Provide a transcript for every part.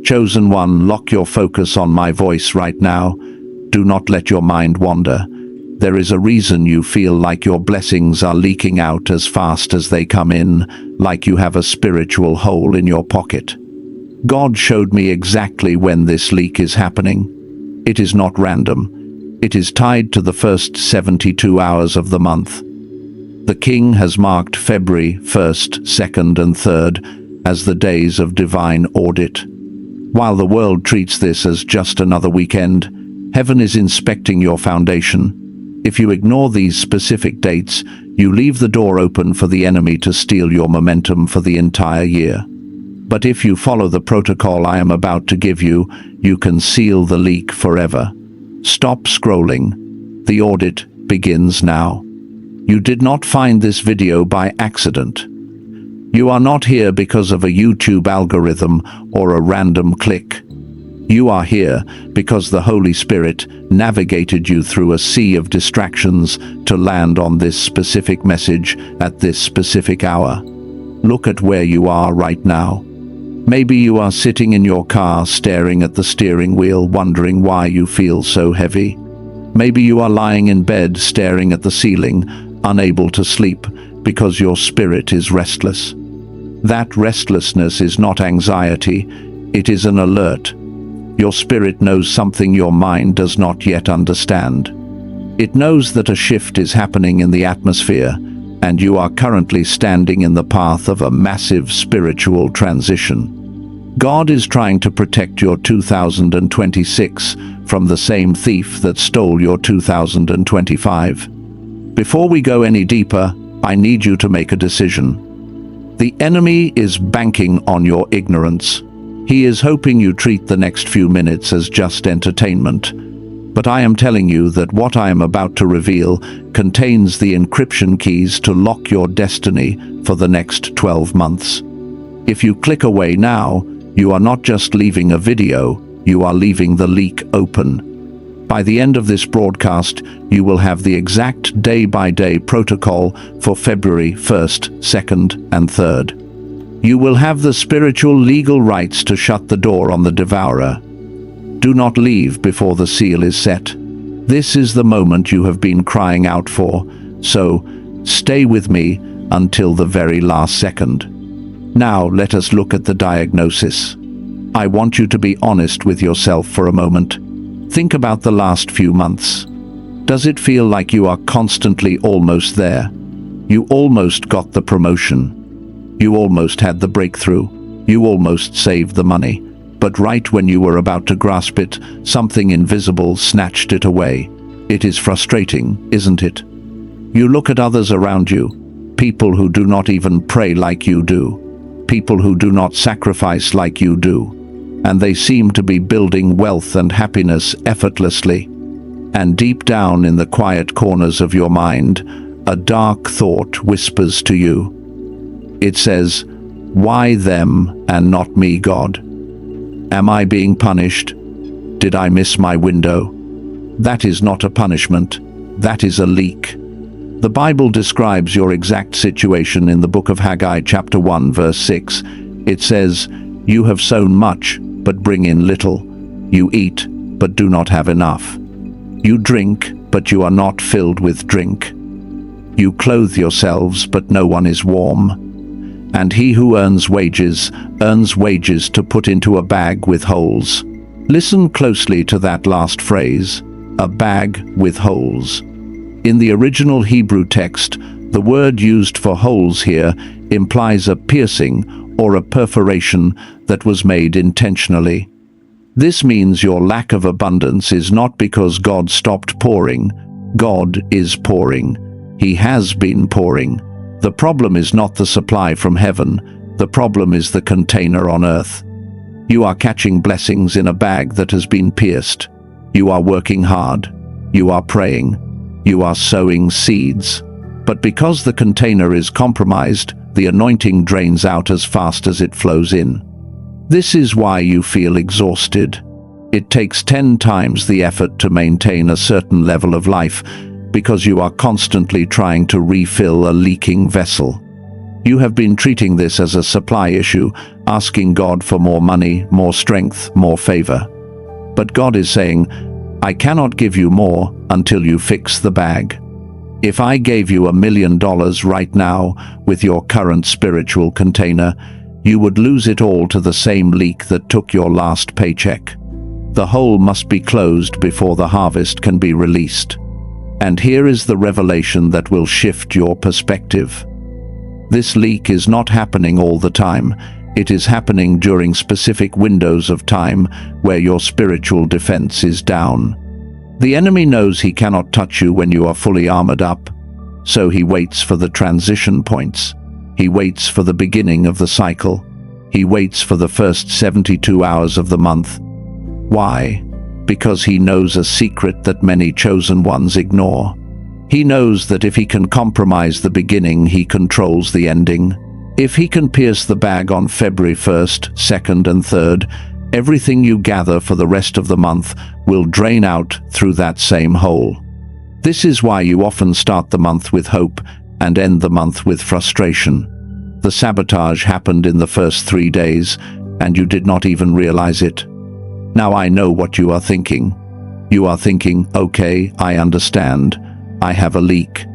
Chosen one, lock your focus on my voice right now. Do not let your mind wander. There is a reason you feel like your blessings are leaking out as fast as they come in, like you have a spiritual hole in your pocket. God showed me exactly when this leak is happening. It is not random. It is tied to the first 72 hours of the month. The King has marked February 1st, 2nd, and 3rd as the days of divine audit. While the world treats this as just another weekend, heaven is inspecting your foundation. If you ignore these specific dates, you leave the door open for the enemy to steal your momentum for the entire year. But if you follow the protocol I am about to give you, you can seal the leak forever. Stop scrolling. The audit begins now. You did not find this video by accident. You are not here because of a YouTube algorithm or a random click. You are here because the Holy Spirit navigated you through a sea of distractions to land on this specific message at this specific hour. Look at where you are right now. Maybe you are sitting in your car staring at the steering wheel, wondering why you feel so heavy. Maybe you are lying in bed staring at the ceiling, unable to sleep because your spirit is restless. That restlessness is not anxiety, it is an alert. Your spirit knows something your mind does not yet understand. It knows that a shift is happening in the atmosphere, and you are currently standing in the path of a massive spiritual transition. God is trying to protect your 2026 from the same thief that stole your 2025. Before we go any deeper, I need you to make a decision. The enemy is banking on your ignorance. He is hoping you treat the next few minutes as just entertainment. But I am telling you that what I am about to reveal contains the encryption keys to lock your destiny for the next 12 months. If you click away now, you are not just leaving a video, you are leaving the leak open. By the end of this broadcast, you will have the exact day-by-day protocol for February 1st, 2nd, and 3rd. You will have the spiritual legal rights to shut the door on the devourer. Do not leave before the seal is set. This is the moment you have been crying out for, so stay with me until the very last second. Now let us look at the diagnosis. I want you to be honest with yourself for a moment. Think about the last few months. Does it feel like you are constantly almost there? You almost got the promotion. You almost had the breakthrough. You almost saved the money. But right when you were about to grasp it, something invisible snatched it away. It is frustrating, isn't it? You look at others around you, people who do not even pray like you do, people who do not sacrifice like you do, and they seem to be building wealth and happiness effortlessly. And deep down in the quiet corners of your mind, a dark thought whispers to you. It says, "Why them and not me, God? Am I being punished? Did I miss my window?" That is not a punishment. That is a leak. The Bible describes your exact situation in the book of Haggai, chapter 1, verse 6. It says, "You have sown much, but bring in little. You eat, but do not have enough. You drink, but you are not filled with drink. You clothe yourselves, but no one is warm. And he who earns wages to put into a bag with holes." Listen closely to that last phrase, a bag with holes. In the original Hebrew text, the word used for holes here implies a piercing or a perforation that was made intentionally. This means your lack of abundance is not because God stopped pouring. God is pouring. He has been pouring. The problem is not the supply from heaven. The problem is the container on earth. You are catching blessings in a bag that has been pierced. You are working hard. You are praying. You are sowing seeds. But because the container is compromised, the anointing drains out as fast as it flows in. This is why you feel exhausted. It takes 10 times the effort to maintain a certain level of life because you are constantly trying to refill a leaking vessel. You have been treating this as a supply issue, asking God for more money, more strength, more favor. But God is saying, I cannot give you more until you fix the bag. If I gave you $1 million right now with your current spiritual container, you would lose it all to the same leak that took your last paycheck. The hole must be closed before the harvest can be released. And here is the revelation that will shift your perspective. This leak is not happening all the time. It is happening during specific windows of time where your spiritual defense is down. The enemy knows he cannot touch you when you are fully armored up, so he waits for the transition points. He waits for the beginning of the cycle. He waits for the first 72 hours of the month. Why? Because he knows a secret that many chosen ones ignore. He knows that if he can compromise the beginning, he controls the ending. If he can pierce the bag on February 1st, 2nd, and 3rd, everything you gather for the rest of the month will drain out through that same hole. This is why you often start the month with hope and end the month with frustration. The sabotage happened in the first 3 days, and you did not even realize it. Now I know what you are thinking. You are thinking, okay, I understand. I have a leak.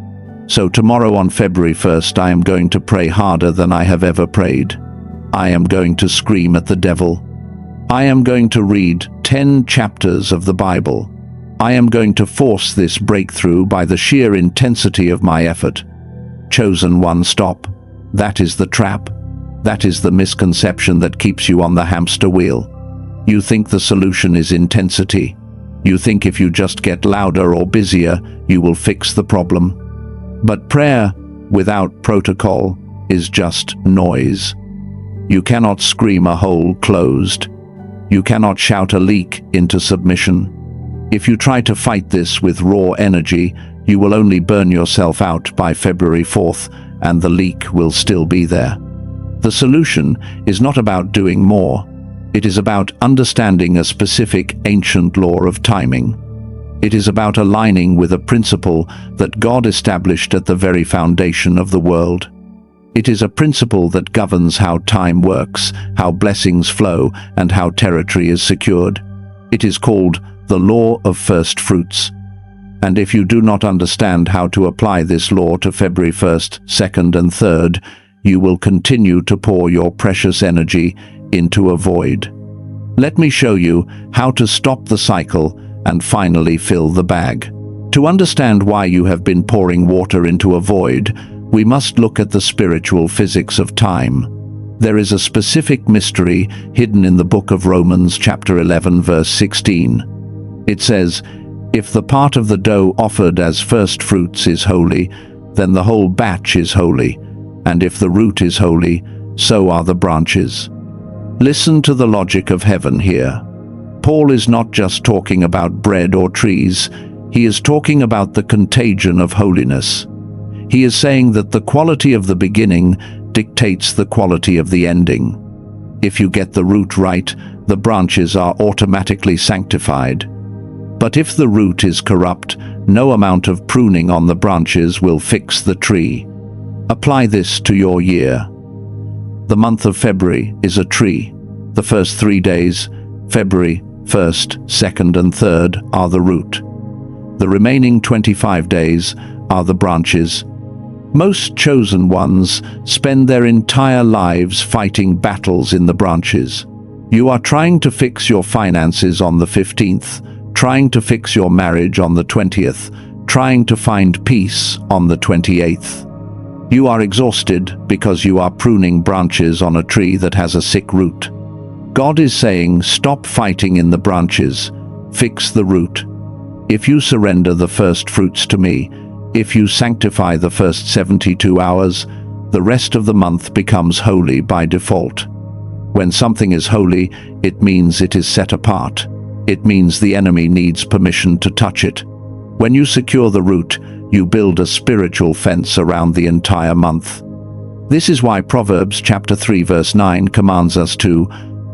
So tomorrow on February 1st, I am going to pray harder than I have ever prayed. I am going to scream at the devil. I am going to read 10 chapters of the Bible. I am going to force this breakthrough by the sheer intensity of my effort. Chosen one, stop. That is the trap. That is the misconception that keeps you on the hamster wheel. You think the solution is intensity. You think if you just get louder or busier, you will fix the problem. But prayer, without protocol, is just noise. You cannot scream a hole closed. You cannot shout a leak into submission. If you try to fight this with raw energy, you will only burn yourself out by February 4th, and the leak will still be there. The solution is not about doing more. It is about understanding a specific ancient law of timing. It is about aligning with a principle that God established at the very foundation of the world. It is a principle that governs how time works, how blessings flow, and how territory is secured. It is called the law of first fruits. And if you do not understand how to apply this law to February 1st, 2nd, and 3rd, you will continue to pour your precious energy into a void. Let me show you how to stop the cycle and finally fill the bag. To understand why you have been pouring water into a void, we must look at the spiritual physics of time. There is a specific mystery hidden in the book of Romans chapter 11 verse 16. It says, "If the part of the dough offered as first fruits is holy, then the whole batch is holy, and if the root is holy, so are the branches." Listen to the logic of heaven here. Paul is not just talking about bread or trees, he is talking about the contagion of holiness. He is saying that the quality of the beginning dictates the quality of the ending. If you get the root right, the branches are automatically sanctified. But if the root is corrupt, no amount of pruning on the branches will fix the tree. Apply this to your year. The month of February is a tree. The first 3 days, February 1st, 2nd, and 3rd, are the root. The remaining 25 days are the branches. Most chosen ones spend their entire lives fighting battles in the branches. You are trying to fix your finances on the 15th, trying to fix your marriage on the 20th, trying to find peace on the 28th. You are exhausted because you are pruning branches on a tree that has a sick root. God is saying, stop fighting in the branches, fix the root. If you surrender the first fruits to me, if you sanctify the first 72 hours, the rest of the month becomes holy by default. When something is holy, it means it is set apart. It means the enemy needs permission to touch it. When you secure the root, you build a spiritual fence around the entire month. This is why Proverbs chapter 3 verse 9 commands us to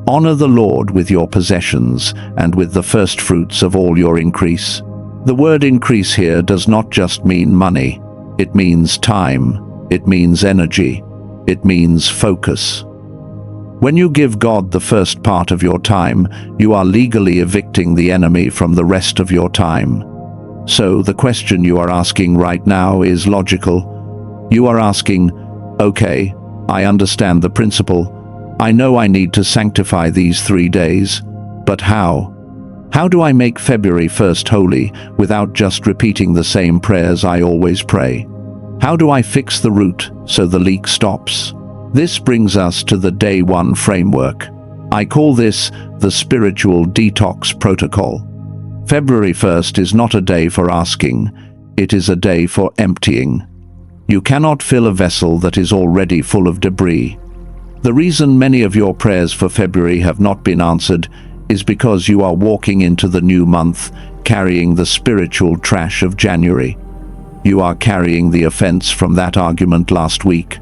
honor the Lord with your possessions and with the first fruits of all your increase. The word increase here does not just mean money. It means time. It means energy. It means focus. When you give God the first part of your time, you are legally evicting the enemy from the rest of your time. So the question you are asking right now is logical. You are asking, okay, I understand the principle. I know I need to sanctify these 3 days, but how? How do I make February 1st holy without just repeating the same prayers I always pray? How do I fix the root so the leak stops? This brings us to the Day 1 framework. I call this the spiritual detox protocol. February 1st is not a day for asking, it is a day for emptying. You cannot fill a vessel that is already full of debris. The reason many of your prayers for February have not been answered is because you are walking into the new month carrying the spiritual trash of January. You are carrying the offense from that argument last week.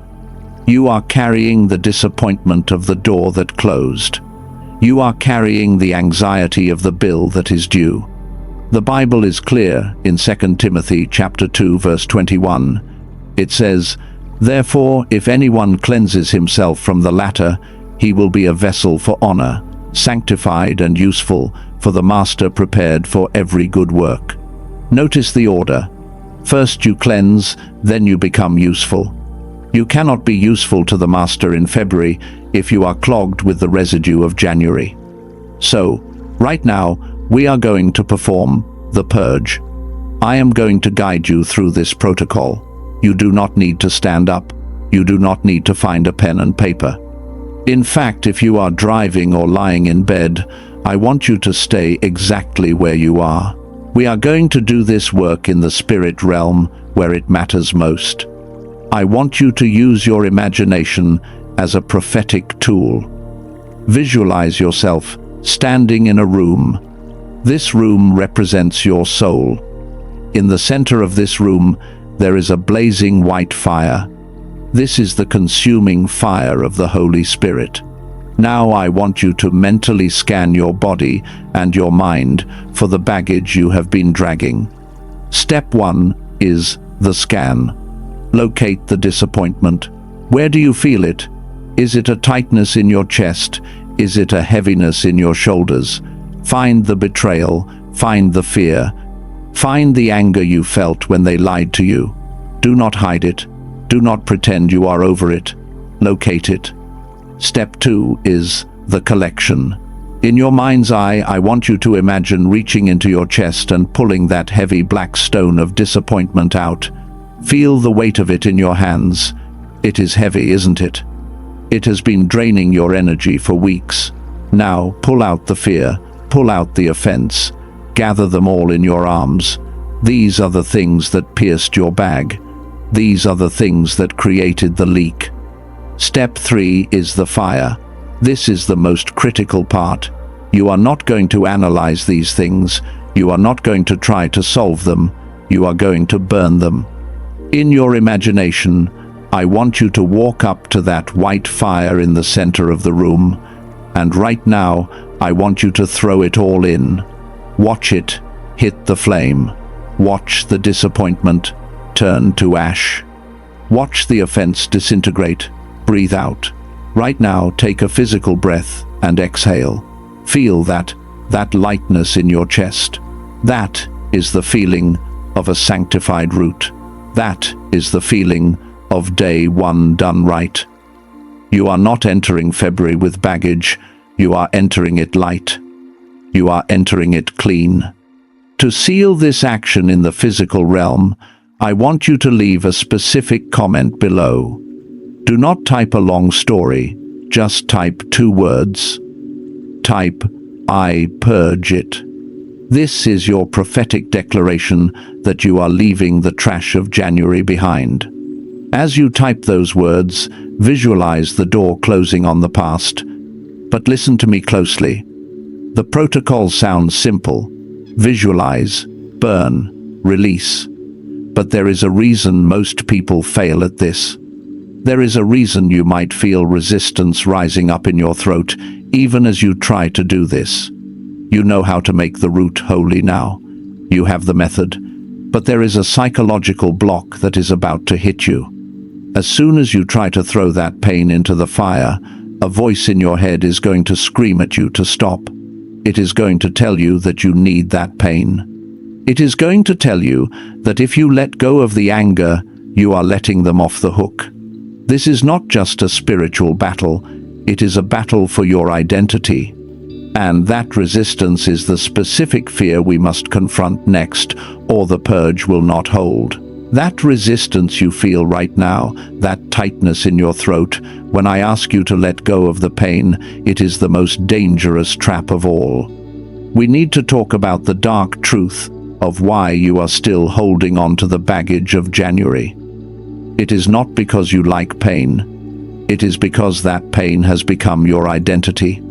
You are carrying the disappointment of the door that closed. You are carrying the anxiety of the bill that is due. The Bible is clear in 2 Timothy chapter 2 verse 21. It says, "Therefore, if anyone cleanses himself from the latter, he will be a vessel for honor, sanctified and useful, for the master prepared for every good work." Notice the order. First you cleanse, then you become useful. You cannot be useful to the master in February if you are clogged with the residue of January. So, right now, we are going to perform the purge. I am going to guide you through this protocol. You do not need to stand up. You do not need to find a pen and paper. In fact, if you are driving or lying in bed, I want you to stay exactly where you are. We are going to do this work in the spirit realm where it matters most. I want you to use your imagination as a prophetic tool. Visualize yourself standing in a room. This room represents your soul. In the center of this room, there is a blazing white fire. This is the consuming fire of the Holy Spirit. Now I want you to mentally scan your body and your mind for the baggage you have been dragging. Step 1 is the scan. Locate the disappointment. Where do you feel it? Is it a tightness in your chest? Is it a heaviness in your shoulders? Find the betrayal. Find the fear. Find the anger you felt when they lied to you. Do not hide it. Do not pretend you are over it. Locate it. Step 2 is the collection. In your mind's eye, I want you to imagine reaching into your chest and pulling that heavy black stone of disappointment out. Feel the weight of it in your hands. It is heavy, isn't it? It has been draining your energy for weeks. Now, pull out the fear, pull out the offense, gather them all in your arms. These are the things that pierced your bag. These are the things that created the leak. Step 3 is the fire. This is the most critical part. You are not going to analyze these things. You are not going to try to solve them. You are going to burn them. In your imagination, I want you to walk up to that white fire in the center of the room, and right now, I want you to throw it all in. Watch it hit the flame. Watch the disappointment turn to ash. Watch the offense disintegrate. Breathe out. Right now, take a physical breath and exhale. Feel that lightness in your chest. That is the feeling of a sanctified root. That is the feeling of day 1 done right. You are not entering February with baggage. You are entering it light. You are entering it clean. To seal this action in the physical realm, I want you to leave a specific comment below. Do not type a long story. Just type 2 words. Type, "I purge it." This is your prophetic declaration that you are leaving the trash of January behind. As you type those words, visualize the door closing on the past. But listen to me closely. The protocol sounds simple. Visualize, burn, release. But there is a reason most people fail at this. There is a reason you might feel resistance rising up in your throat, even as you try to do this. You know how to make the root holy now. You have the method. But there is a psychological block that is about to hit you. As soon as you try to throw that pain into the fire, a voice in your head is going to scream at you to stop. It is going to tell you that you need that pain. It is going to tell you that if you let go of the anger, you are letting them off the hook. This is not just a spiritual battle, it is a battle for your identity. And that resistance is the specific fear we must confront next, or the purge will not hold. That resistance you feel right now, that tightness in your throat, when I ask you to let go of the pain, it is the most dangerous trap of all. We need to talk about the dark truth of why you are still holding on to the baggage of January. It is not because you like pain. It is because that pain has become your identity.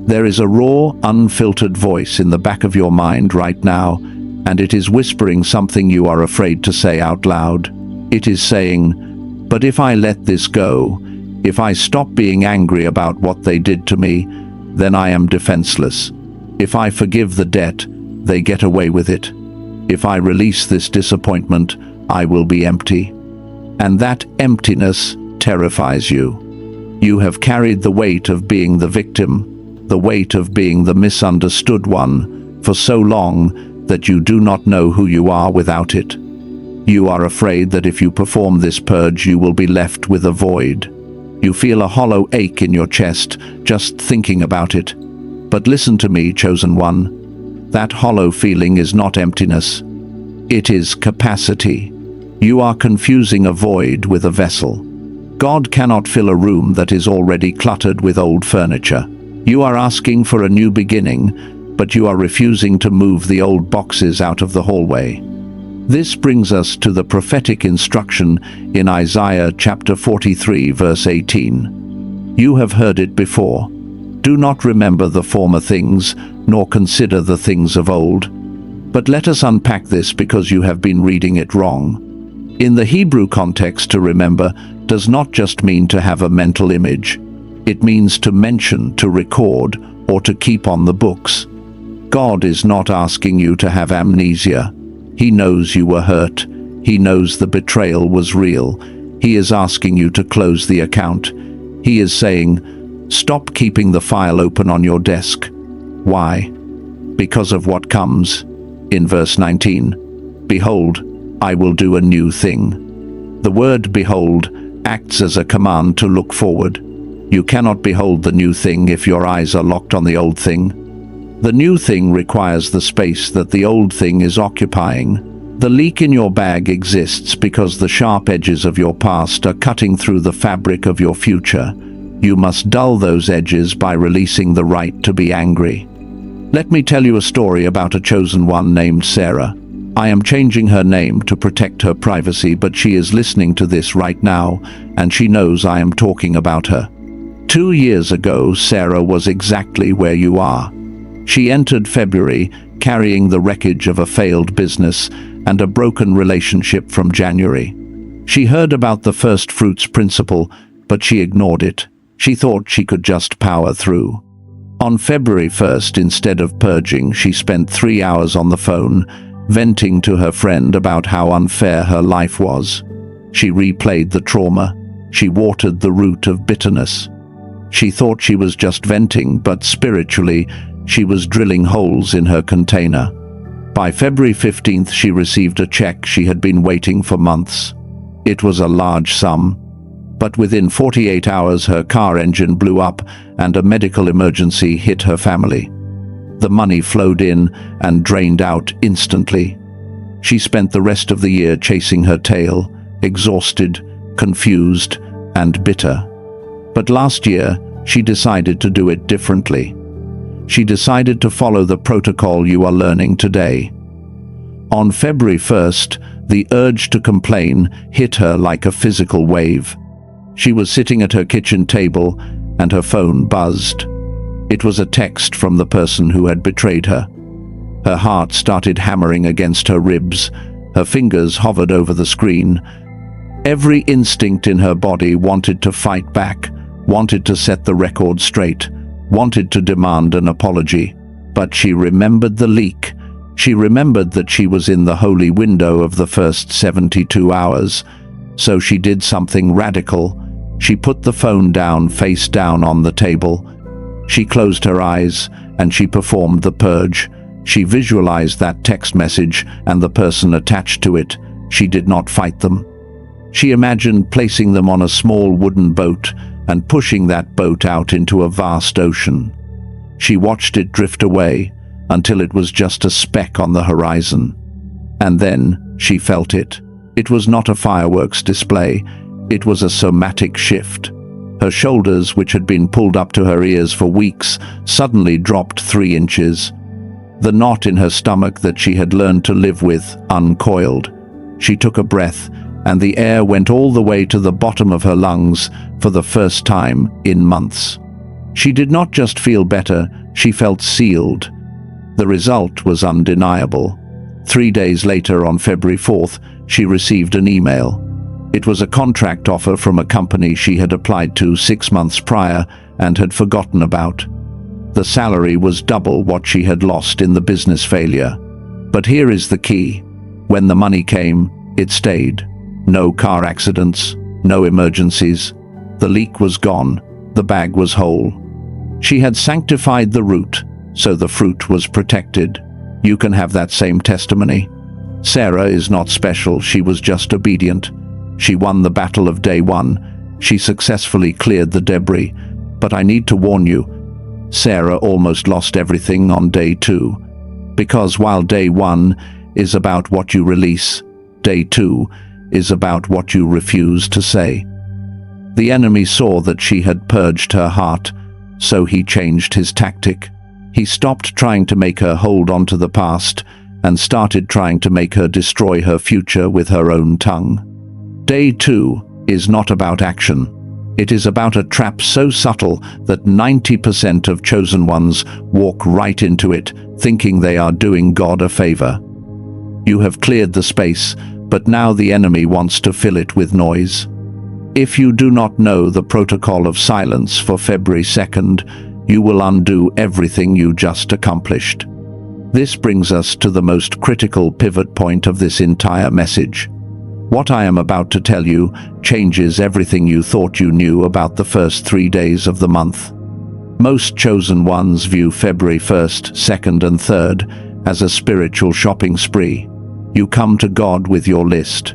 There is a raw, unfiltered voice in the back of your mind right now, and it is whispering something you are afraid to say out loud. It is saying, "But if I let this go, if I stop being angry about what they did to me, then I am defenseless. If I forgive the debt, they get away with it. If I release this disappointment, I will be empty." And that emptiness terrifies you. You have carried the weight of being the victim, the weight of being the misunderstood one, for so long that you do not know who you are without it. You are afraid that if you perform this purge, you will be left with a void. You feel a hollow ache in your chest just thinking about it. But listen to me, chosen one. That hollow feeling is not emptiness. It is capacity. You are confusing a void with a vessel. God cannot fill a room that is already cluttered with old furniture. You are asking for a new beginning, but you are refusing to move the old boxes out of the hallway. This brings us to the prophetic instruction in Isaiah chapter 43, verse 18. You have heard it before. Do not remember the former things, nor consider the things of old. But let us unpack this because you have been reading it wrong. In the Hebrew context, to remember does not just mean to have a mental image. It means to mention, to record, or to keep on the books. God is not asking you to have amnesia. He knows you were hurt. He knows the betrayal was real. He is asking you to close the account. He is saying, stop keeping the file open on your desk. Why? Because of what comes. In verse 19, "Behold, I will do a new thing." The word "behold" acts as a command to look forward. You cannot behold the new thing if your eyes are locked on the old thing. The new thing requires the space that the old thing is occupying. The leak in your bag exists because the sharp edges of your past are cutting through the fabric of your future. You must dull those edges by releasing the right to be angry. Let me tell you a story about a chosen one named Sarah. I am changing her name to protect her privacy, but she is listening to this right now, and she knows I am talking about her. 2 years ago, Sarah was exactly where you are. She entered February carrying the wreckage of a failed business and a broken relationship from January. She heard about the first fruits principle, but she ignored it. She thought she could just power through. On February 1st, instead of purging, she spent 3 hours on the phone, venting to her friend about how unfair her life was. She replayed the trauma. She watered the root of bitterness. She thought she was just venting, but spiritually, she was drilling holes in her container. By February 15th, she received a check she had been waiting for months. It was a large sum, but within 48 hours her car engine blew up and a medical emergency hit her family. The money flowed in and drained out instantly. She spent the rest of the year chasing her tail, exhausted, confused, and bitter. But last year, she decided to do it differently. She decided to follow the protocol you are learning today. On February 1st, the urge to complain hit her like a physical wave. She was sitting at her kitchen table and her phone buzzed. It was a text from the person who had betrayed her. Her heart started hammering against her ribs. Her fingers hovered over the screen. Every instinct in her body wanted to fight back, wanted to set the record straight, wanted to demand an apology. But she remembered the leak. She remembered that she was in the holy window of the first 72 hours. So she did something radical. She put the phone down, face down on the table. She closed her eyes and she performed the purge. She visualized that text message and the person attached to it. She did not fight them. She imagined placing them on a small wooden boat and pushing that boat out into a vast ocean. She watched it drift away until it was just a speck on the horizon. And then she felt it. It was not a fireworks display. It was a somatic shift. Her shoulders, which had been pulled up to her ears for weeks, suddenly dropped 3 inches. The knot in her stomach that she had learned to live with uncoiled. She took a breath, and the air went all the way to the bottom of her lungs for the first time in months. She did not just feel better, she felt sealed. The result was undeniable. 3 days later, on February 4th, she received an email. It was a contract offer from a company she had applied to 6 months prior and had forgotten about. The salary was double what she had lost in the business failure. But here is the key. When the money came, it stayed. No car accidents, no emergencies. The leak was gone. The bag was whole. She had sanctified the root, so the fruit was protected. You can have that same testimony. Sarah is not special, she was just obedient. She won the battle of day 1. She successfully cleared the debris. But I need to warn you, Sarah almost lost everything on day 2. Because while day 1 is about what you release, day 2 is about what you refuse to say. The enemy saw that she had purged her heart, so he changed his tactic. He stopped trying to make her hold on to the past and started trying to make her destroy her future with her own tongue. Day 2 is not about action. It is about a trap so subtle that 90% of chosen ones walk right into it, thinking they are doing God a favor. You have cleared the space, but now the enemy wants to fill it with noise. If you do not know the protocol of silence for February 2nd, you will undo everything you just accomplished. This brings us to the most critical pivot point of this entire message. What I am about to tell you changes everything you thought you knew about the first 3 days of the month. Most chosen ones view February 1st, 2nd, and 3rd as a spiritual shopping spree. You come to God with your list.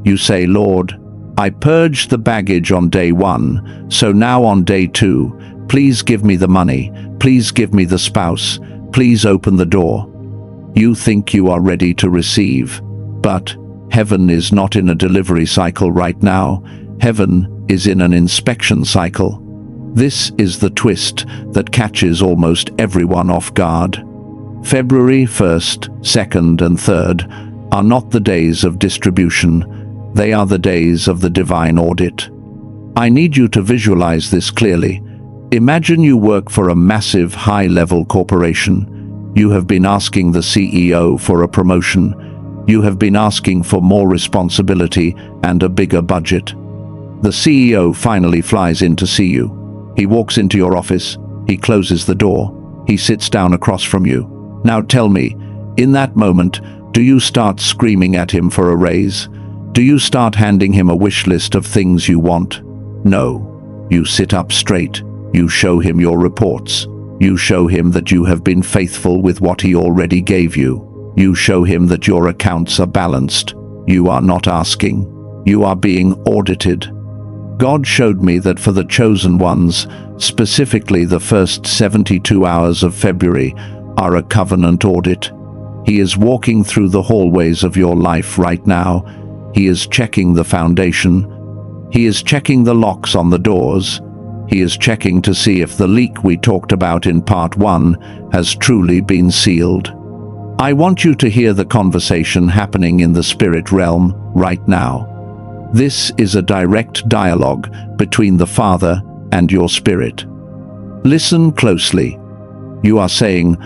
You say, Lord, I purged the baggage on day 1, so now on day 2, please give me the money, please give me the spouse, please open the door. You think you are ready to receive, but heaven is not in a delivery cycle right now. Heaven is in an inspection cycle. This is the twist that catches almost everyone off guard. February 1st, 2nd, and 3rd are not the days of distribution. They are the days of the divine audit. I need you to visualize this clearly. Imagine you work for a massive high-level corporation. You have been asking the CEO for a promotion. You have been asking for more responsibility and a bigger budget. The CEO finally flies in to see you. He walks into your office. He closes the door. He sits down across from you. Now tell me, in that moment, do you start screaming at him for a raise? Do you start handing him a wish list of things you want? No. You sit up straight. You show him your reports. You show him that you have been faithful with what he already gave you. You show him that your accounts are balanced. You are not asking. You are being audited. God showed me that for the chosen ones, specifically the first 72 hours of February, are a covenant audit. He is walking through the hallways of your life right now. He is checking the foundation. He is checking the locks on the doors. He is checking to see if the leak we talked about in part 1 has truly been sealed. I want you to hear the conversation happening in the spirit realm right now. This is a direct dialogue between the Father and your spirit. Listen closely. You are saying,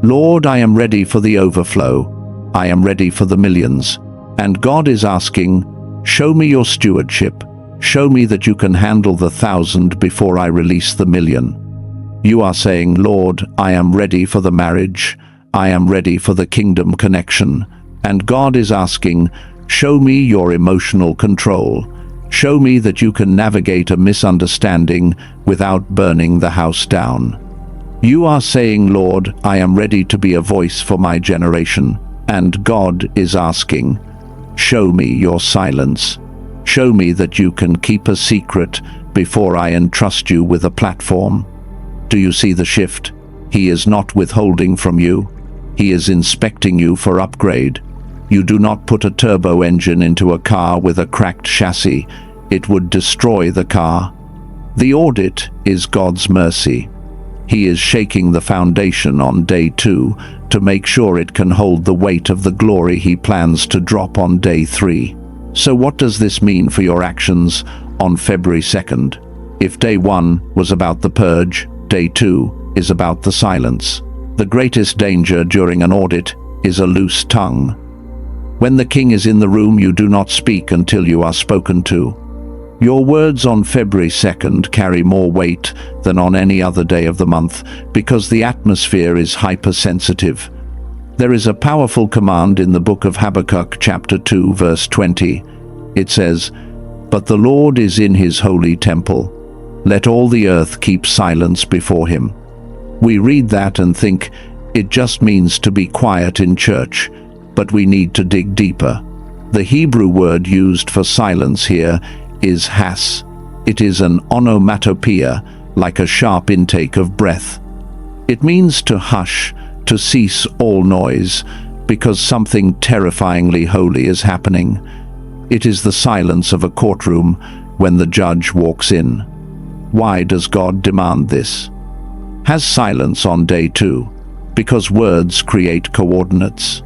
Lord, I am ready for the overflow. I am ready for the millions. And God is asking, show me your stewardship. Show me that you can handle the 1,000 before I release the 1,000,000. You are saying, Lord, I am ready for the marriage. I am ready for the kingdom connection. And God is asking, Show me your emotional control. Show me that you can navigate a misunderstanding without burning the house down. You are saying, Lord, I am ready to be a voice for my generation. And God is asking, show me your silence. Show me that you can keep a secret before I entrust you with a platform. Do you see the shift? He is not withholding from you. He is inspecting you for upgrade. You do not put a turbo engine into a car with a cracked chassis. It would destroy the car. The audit is God's mercy. He is shaking the foundation on day 2 to make sure it can hold the weight of the glory he plans to drop on day 3. So what does this mean for your actions on February 2nd? If day 1 was about the purge, day 2 is about the silence. The greatest danger during an audit is a loose tongue. When the king is in the room, you do not speak until you are spoken to. Your words on February 2nd carry more weight than on any other day of the month because the atmosphere is hypersensitive. There is a powerful command in the book of Habakkuk chapter 2 verse 20. It says, "But the Lord is in his holy temple. Let all the earth keep silence before him." We read that and think it just means to be quiet in church, but we need to dig deeper. The Hebrew word used for silence here is has. It is an onomatopoeia, like a sharp intake of breath. It means to hush, to cease all noise, because something terrifyingly holy is happening. It is the silence of a courtroom when the judge walks in. Why does God demand this? Has silence on day 2, because words create coordinates.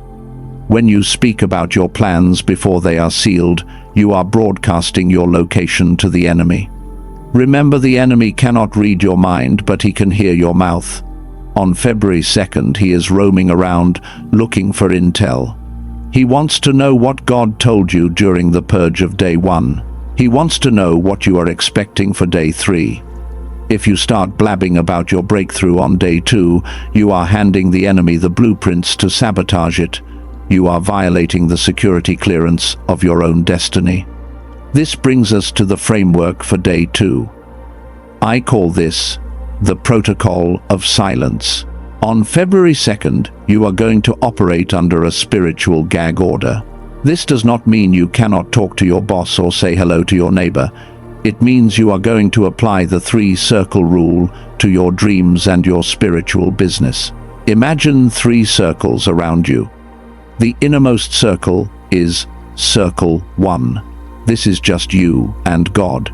When you speak about your plans before they are sealed, you are broadcasting your location to the enemy. Remember, the enemy cannot read your mind, but he can hear your mouth. On February 2nd, he is roaming around looking for intel. He wants to know what God told you during the purge of day 1. He wants to know what you are expecting for day 3. If you start blabbing about your breakthrough on day 2, you are handing the enemy the blueprints to sabotage it. You are violating the security clearance of your own destiny. This brings us to the framework for day 2. I call this the protocol of silence. On February 2nd, you are going to operate under a spiritual gag order. This does not mean you cannot talk to your boss or say hello to your neighbor. It means you are going to apply the 3-circle rule to your dreams and your spiritual business. Imagine 3 circles around you. The innermost circle is Circle 1. This is just you and God.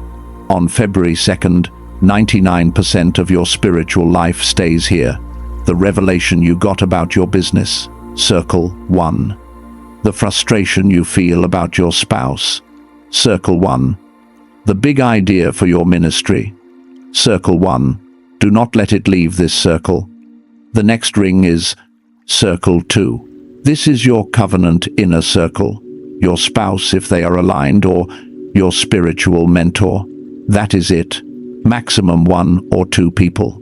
On February 2nd, 99% of your spiritual life stays here. The revelation you got about your business, Circle 1. The frustration you feel about your spouse, Circle 1. The big idea for your ministry, Circle 1. Do not let it leave this circle. The next ring is Circle 2. This is your covenant inner circle, your spouse if they are aligned, or your spiritual mentor. That is it, maximum 1 or 2 people.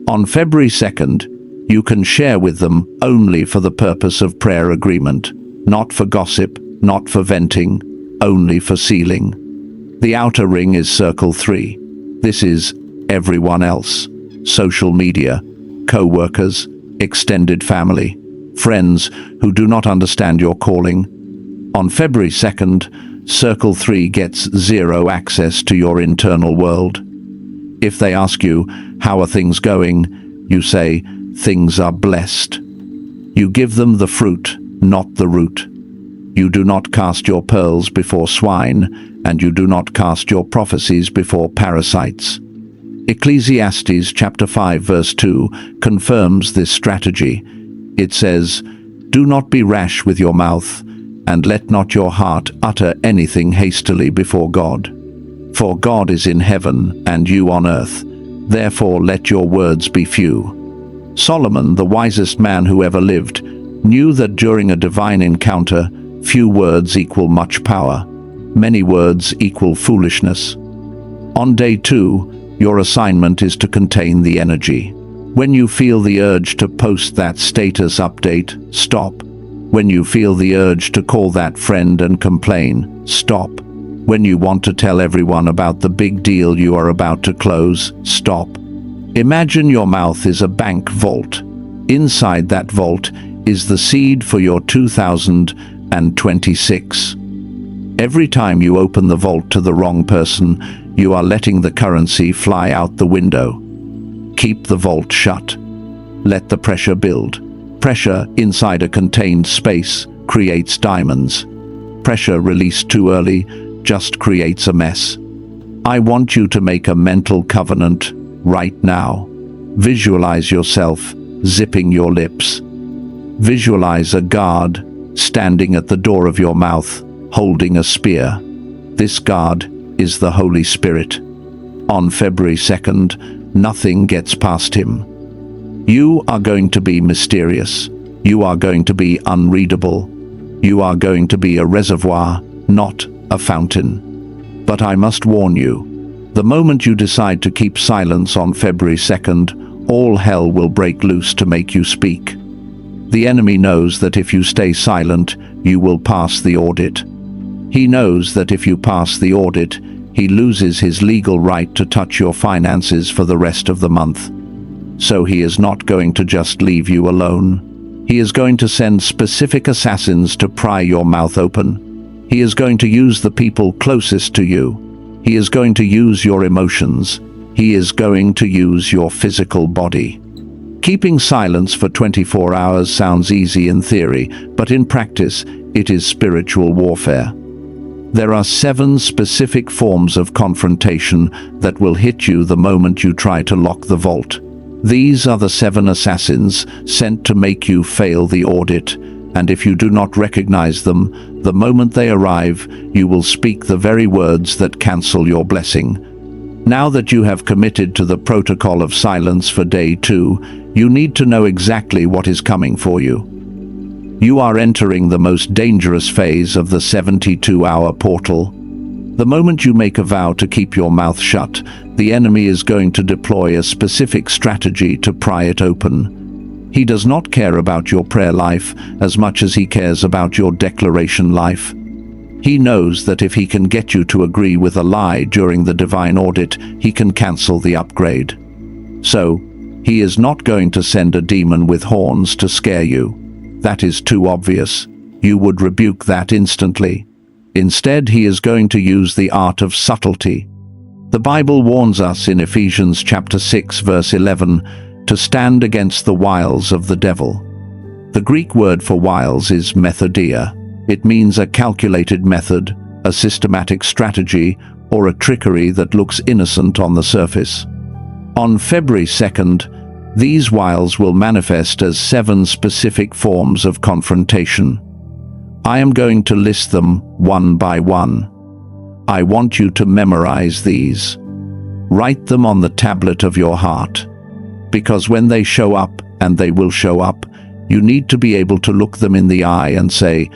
On February 2nd, you can share with them only for the purpose of prayer agreement, not for gossip, not for venting, only for sealing. The outer ring is Circle 3. This is everyone else, social media, co-workers, extended family, friends who do not understand your calling. On February 2nd, Circle 3 gets 0 access to your internal world. If they ask you, how are things going? You say, things are blessed. You give them the fruit, not the root. You do not cast your pearls before swine, and you do not cast your prophecies before parasites. Ecclesiastes chapter 5 verse 2 confirms this strategy. It says, "Do not be rash with your mouth, and let not your heart utter anything hastily before God. For God is in heaven, and you on earth. Therefore let your words be few." Solomon, the wisest man who ever lived, knew that during a divine encounter, few words equal much power. Many words equal foolishness. On day 2, your assignment is to contain the energy. When you feel the urge to post that status update, stop. When you feel the urge to call that friend and complain, stop. When you want to tell everyone about the big deal you are about to close, stop. Imagine your mouth is a bank vault. Inside that vault is the seed for your 2026. Every time you open the vault to the wrong person, you are letting the currency fly out the window. Keep the vault shut. Let the pressure build. Pressure inside a contained space creates diamonds. Pressure released too early just creates a mess. I want you to make a mental covenant right now. Visualize yourself zipping your lips. Visualize a guard standing at the door of your mouth, holding a spear. This guard is the Holy Spirit. On February 2nd, nothing gets past him. You are going to be mysterious. You are going to be unreadable. You are going to be a reservoir, not a fountain. But I must warn you, the moment you decide to keep silence on February 2nd, all hell will break loose to make you speak. The enemy knows that if you stay silent, you will pass the audit. He knows that if you pass the audit, he loses his legal right to touch your finances for the rest of the month. So he is not going to just leave you alone. He is going to send specific assassins to pry your mouth open. He is going to use the people closest to you. He is going to use your emotions. He is going to use your physical body. Keeping silence for 24 hours sounds easy in theory, but in practice, it is spiritual warfare. There are 7 specific forms of confrontation that will hit you the moment you try to lock the vault. These are the 7 assassins sent to make you fail the audit, and if you do not recognize them, the moment they arrive, you will speak the very words that cancel your blessing. Now that you have committed to the protocol of silence for day 2, you need to know exactly what is coming for you. You are entering the most dangerous phase of the 72-hour portal. The moment you make a vow to keep your mouth shut, the enemy is going to deploy a specific strategy to pry it open. He does not care about your prayer life as much as he cares about your declaration life. He knows that if he can get you to agree with a lie during the divine audit, he can cancel the upgrade. So, he is not going to send a demon with horns to scare you. That is too obvious. You would rebuke that instantly. Instead, he is going to use the art of subtlety. The Bible warns us in Ephesians chapter 6 verse 11 to stand against the wiles of the devil. The Greek word for wiles is methodia. It means a calculated method, a systematic strategy, or a trickery that looks innocent on the surface. On February 2nd, these wiles will manifest as 7 specific forms of confrontation. I am going to list them one by one. I want you to memorize these. Write them on the tablet of your heart. Because when they show up, and they will show up, you need to be able to look them in the eye and say,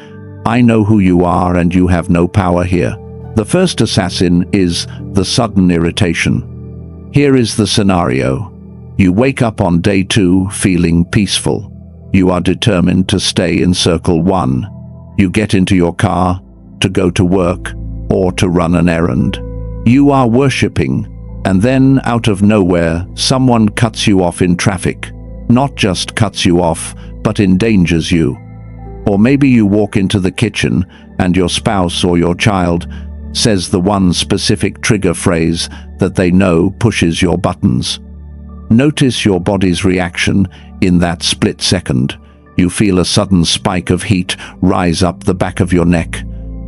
I know who you are and you have no power here. The first assassin is the sudden irritation. Here is the scenario. You wake up on day 2 feeling peaceful. You are determined to stay in circle 1. You get into your car to go to work or to run an errand. You are worshipping, and then out of nowhere, someone cuts you off in traffic. Not just cuts you off, but endangers you. Or maybe you walk into the kitchen and your spouse or your child says the one specific trigger phrase that they know pushes your buttons. Notice your body's reaction in that split second. You feel a sudden spike of heat rise up the back of your neck.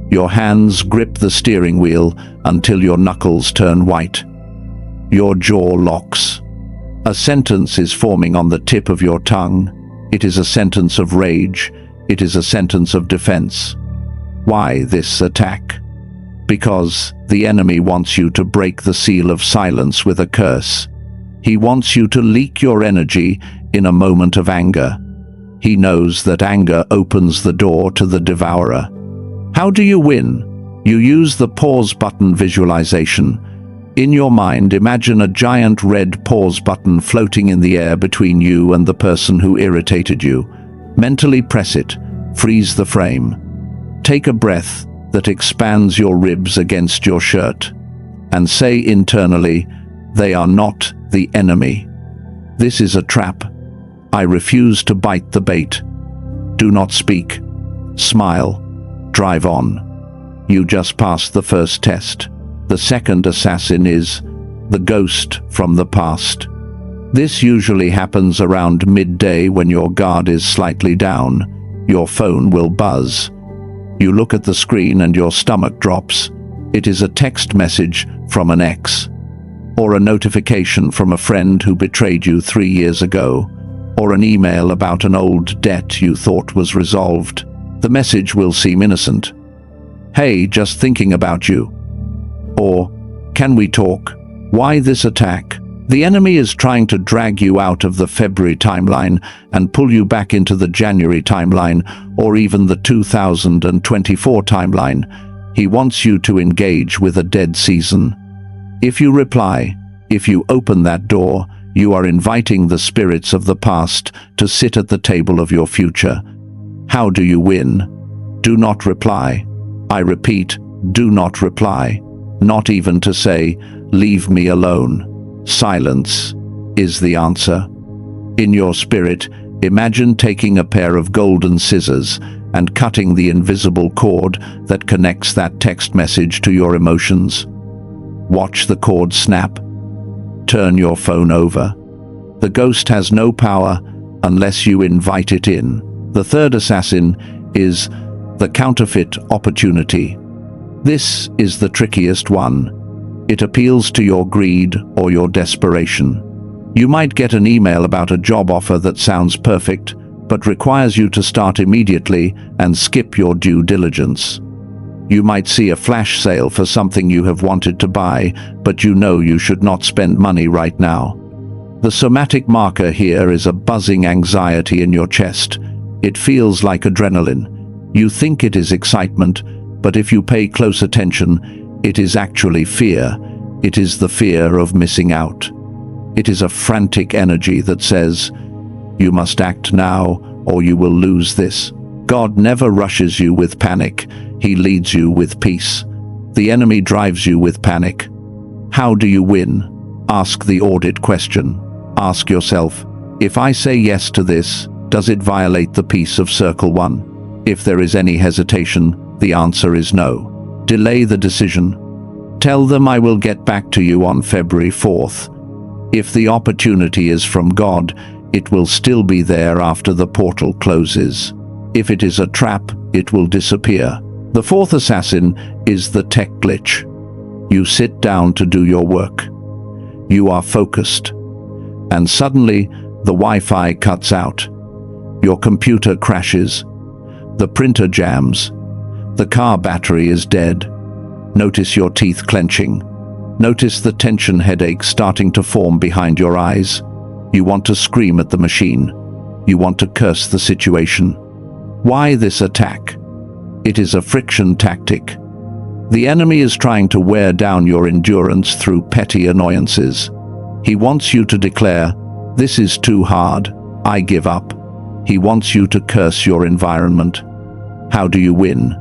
Your hands grip the steering wheel until your knuckles turn white. Your jaw locks. A sentence is forming on the tip of your tongue. It is a sentence of rage. It is a sentence of defense. Why this attack? Because the enemy wants you to break the seal of silence with a curse. He wants you to leak your energy in a moment of anger. He knows that anger opens the door to the devourer. How do you win? You use the pause button visualization. In your mind, imagine a giant red pause button floating in the air between you and the person who irritated you. Mentally press it. Freeze the frame. Take a breath that expands your ribs against your shirt, and say internally, "They are not the enemy. This is a trap. I refuse to bite the bait." Do not speak. Smile. Drive on. You just passed the first test. The second assassin is the ghost from the past. This usually happens around midday when your guard is slightly down. Your phone will buzz. You look at the screen and your stomach drops. It is a text message from an ex, or a notification from a friend who betrayed you 3 years ago, or an email about an old debt you thought was resolved. The message will seem innocent. "Hey, just thinking about you." Or, "Can we talk?" Why this attack? The enemy is trying to drag you out of the February timeline and pull you back into the January timeline, or even the 2024 timeline. He wants you to engage with a dead season. If you reply, if you open that door, you are inviting the spirits of the past to sit at the table of your future. How do you win? Do not reply. I repeat, do not reply. Not even to say, "Leave me alone." Silence is the answer. In your spirit, imagine taking a pair of golden scissors and cutting the invisible cord that connects that text message to your emotions. Watch the cord snap. Turn your phone over. The ghost has no power unless you invite it in. The third assassin is the counterfeit opportunity. This is the trickiest one. It appeals to your greed or your desperation. You might get an email about a job offer that sounds perfect, but requires you to start immediately and skip your due diligence. You might see a flash sale for something you have wanted to buy, but you know you should not spend money right now. The somatic marker here is a buzzing anxiety in your chest. It feels like adrenaline. You think it is excitement, but if you pay close attention, it is actually fear. It is the fear of missing out. It is a frantic energy that says, "You must act now, or you will lose this." God never rushes you with panic. He leads you with peace. The enemy drives you with panic. How do you win? Ask the audit question. Ask yourself, if I say yes to this, does it violate the peace of Circle 1? If there is any hesitation, the answer is no. Delay the decision. Tell them I will get back to you on February 4th. If the opportunity is from God, it will still be there after the portal closes. If it is a trap, it will disappear. The fourth assassin is the tech glitch. You sit down to do your work. You are focused. And suddenly, the Wi-Fi cuts out. Your computer crashes. The printer jams. The car battery is dead. Notice your teeth clenching. Notice the tension headache starting to form behind your eyes. You want to scream at the machine. You want to curse the situation. Why this attack? It is a friction tactic. The enemy is trying to wear down your endurance through petty annoyances. He wants you to declare, "This is too hard. I give up." He wants you to curse your environment. How do you win?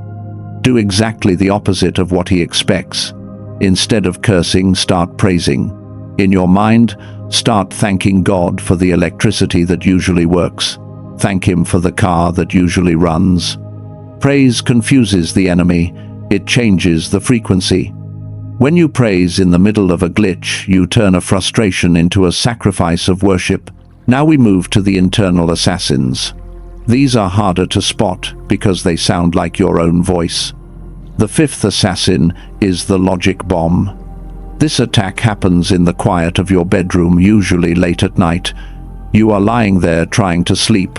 Do exactly the opposite of what he expects. Instead of cursing, start praising. In your mind, start thanking God for the electricity that usually works. Thank him for the car that usually runs. Praise confuses the enemy. It changes the frequency. When you praise in the middle of a glitch, you turn a frustration into a sacrifice of worship. Now we move to the internal assassins. These are harder to spot because they sound like your own voice. The fifth assassin is the logic bomb. This attack happens in the quiet of your bedroom, usually late at night. You are lying there trying to sleep,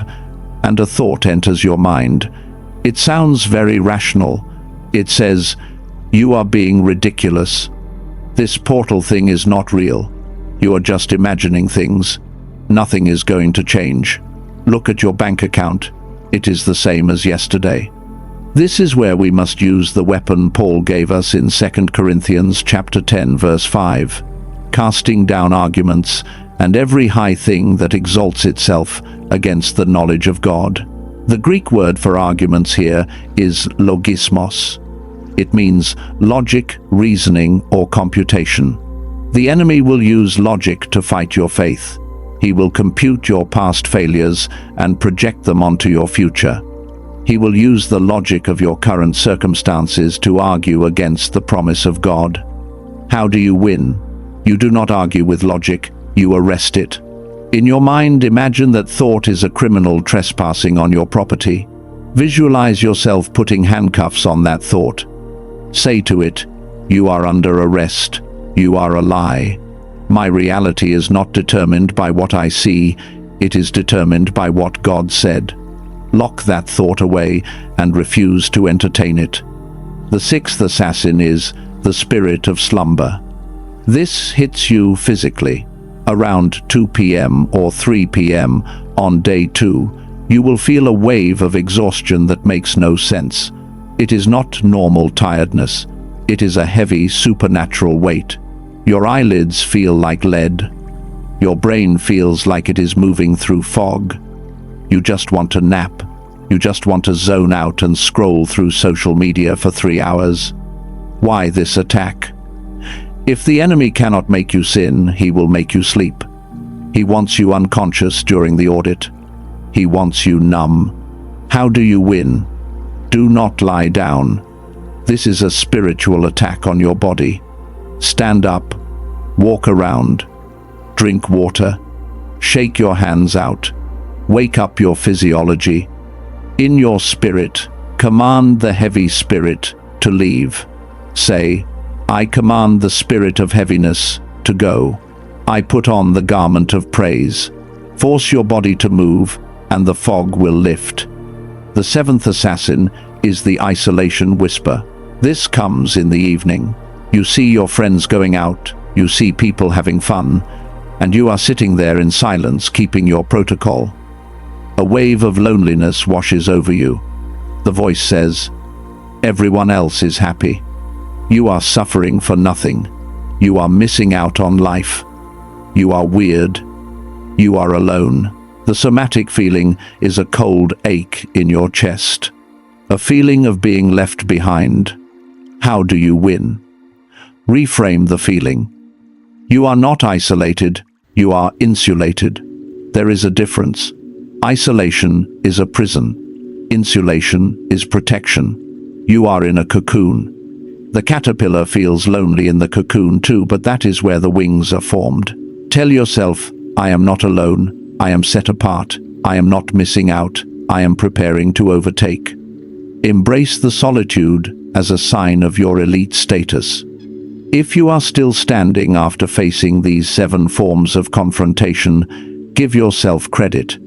and a thought enters your mind. It sounds very rational. It says, "You are being ridiculous. This portal thing is not real. You are just imagining things. Nothing is going to change. Look at your bank account. It is the same as yesterday." This is where we must use the weapon Paul gave us in 2 Corinthians chapter 10 verse 5. Casting down arguments and every high thing that exalts itself against the knowledge of God. The Greek word for arguments here is logismos. It means logic, reasoning, or computation. The enemy will use logic to fight your faith. He will compute your past failures and project them onto your future. He will use the logic of your current circumstances to argue against the promise of God. How do you win? You do not argue with logic, you arrest it. In your mind, imagine that thought is a criminal trespassing on your property. Visualize yourself putting handcuffs on that thought. Say to it, "You are under arrest. You are a lie. My reality is not determined by what I see, it is determined by what God said." Lock that thought away and refuse to entertain it. The sixth assassin is the spirit of slumber. This hits you physically. Around 2 p.m. or 3 p.m. on day 2, you will feel a wave of exhaustion that makes no sense. It is not normal tiredness. It is a heavy supernatural weight. Your eyelids feel like lead. Your brain feels like it is moving through fog. You just want to nap. You just want to zone out and scroll through social media for 3 hours. Why this attack? If the enemy cannot make you sin, he will make you sleep. He wants you unconscious during the audit. He wants you numb. How do you win? Do not lie down. This is a spiritual attack on your body. Stand up, walk around, drink water, shake your hands out, wake up your physiology. In your spirit, command the heavy spirit to leave. Say, "I command the spirit of heaviness to go. I put on the garment of praise." Force your body to move, and the fog will lift. The seventh assassin is the isolation whisper. This comes in the evening. You see your friends going out, you see people having fun, and you are sitting there in silence keeping your protocol. A wave of loneliness washes over you. The voice says, "Everyone else is happy. You are suffering for nothing. You are missing out on life. You are weird. You are alone." The somatic feeling is a cold ache in your chest. A feeling of being left behind. How do you win? Reframe the feeling. You are not isolated, you are insulated. There is a difference. Isolation is a prison. Insulation is protection. You are in a cocoon. The caterpillar feels lonely in the cocoon too, but that is where the wings are formed. Tell yourself, "I am not alone. I am set apart. I am not missing out. I am preparing to overtake." Embrace the solitude as a sign of your elite status. If you are still standing after facing these 7 forms of confrontation, give yourself credit.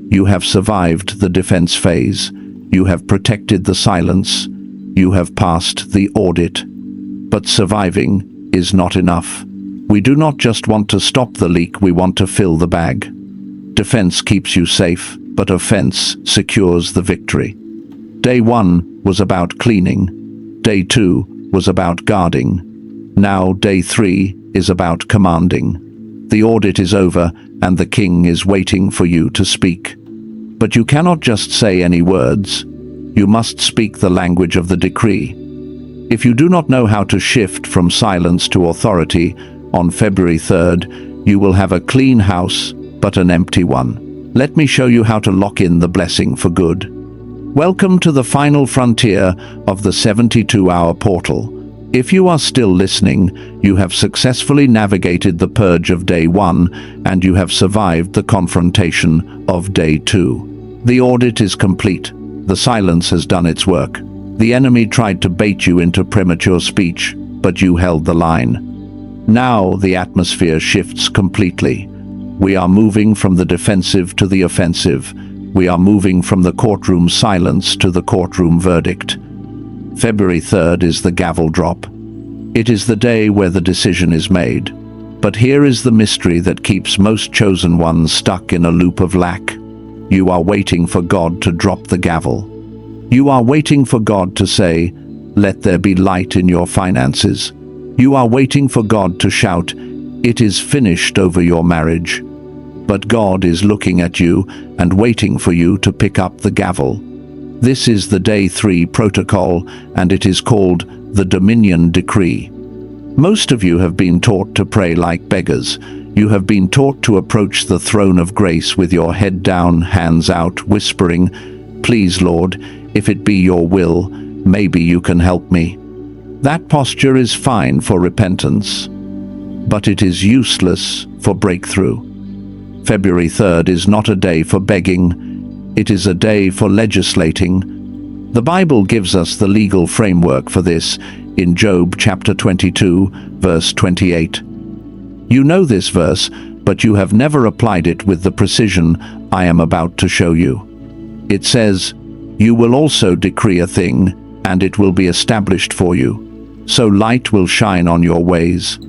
You have survived the defense phase. You have protected the silence. You have passed the audit. But surviving is not enough. We do not just want to stop the leak, we want to fill the bag. Defense keeps you safe, but offense secures the victory. Day 1 was about cleaning. Day 2 was about guarding. Now day 3 is about commanding. The audit is over and the king is waiting for you to speak. But you cannot just say any words. You must speak the language of the decree. If you do not know how to shift from silence to authority, on February 3rd, you will have a clean house, but an empty one. Let me show you how to lock in the blessing for good. Welcome to the final frontier of the 72-hour portal. If you are still listening, you have successfully navigated the purge of day 1 and you have survived the confrontation of day 2. The audit is complete. The silence has done its work. The enemy tried to bait you into premature speech, but you held the line. Now the atmosphere shifts completely. We are moving from the defensive to the offensive. We are moving from the courtroom silence to the courtroom verdict. February 3rd is the gavel drop. It is the day where the decision is made. But here is the mystery that keeps most chosen ones stuck in a loop of lack. You are waiting for God to drop the gavel. You are waiting for God to say, "Let there be light in your finances." You are waiting for God to shout, "It is finished," over your marriage. But God is looking at you and waiting for you to pick up the gavel. This is the Day 3 protocol, and it is called the Dominion Decree. Most of you have been taught to pray like beggars. You have been taught to approach the throne of grace with your head down, hands out, whispering, "Please, Lord, if it be your will, maybe you can help me." That posture is fine for repentance, but it is useless for breakthrough. February 3rd is not a day for begging, it is a day for legislating. The Bible gives us the legal framework for this in Job chapter 22, verse 28. You know this verse, but you have never applied it with the precision I am about to show you. It says, "You will also decree a thing, and it will be established for you, so light will shine on your ways."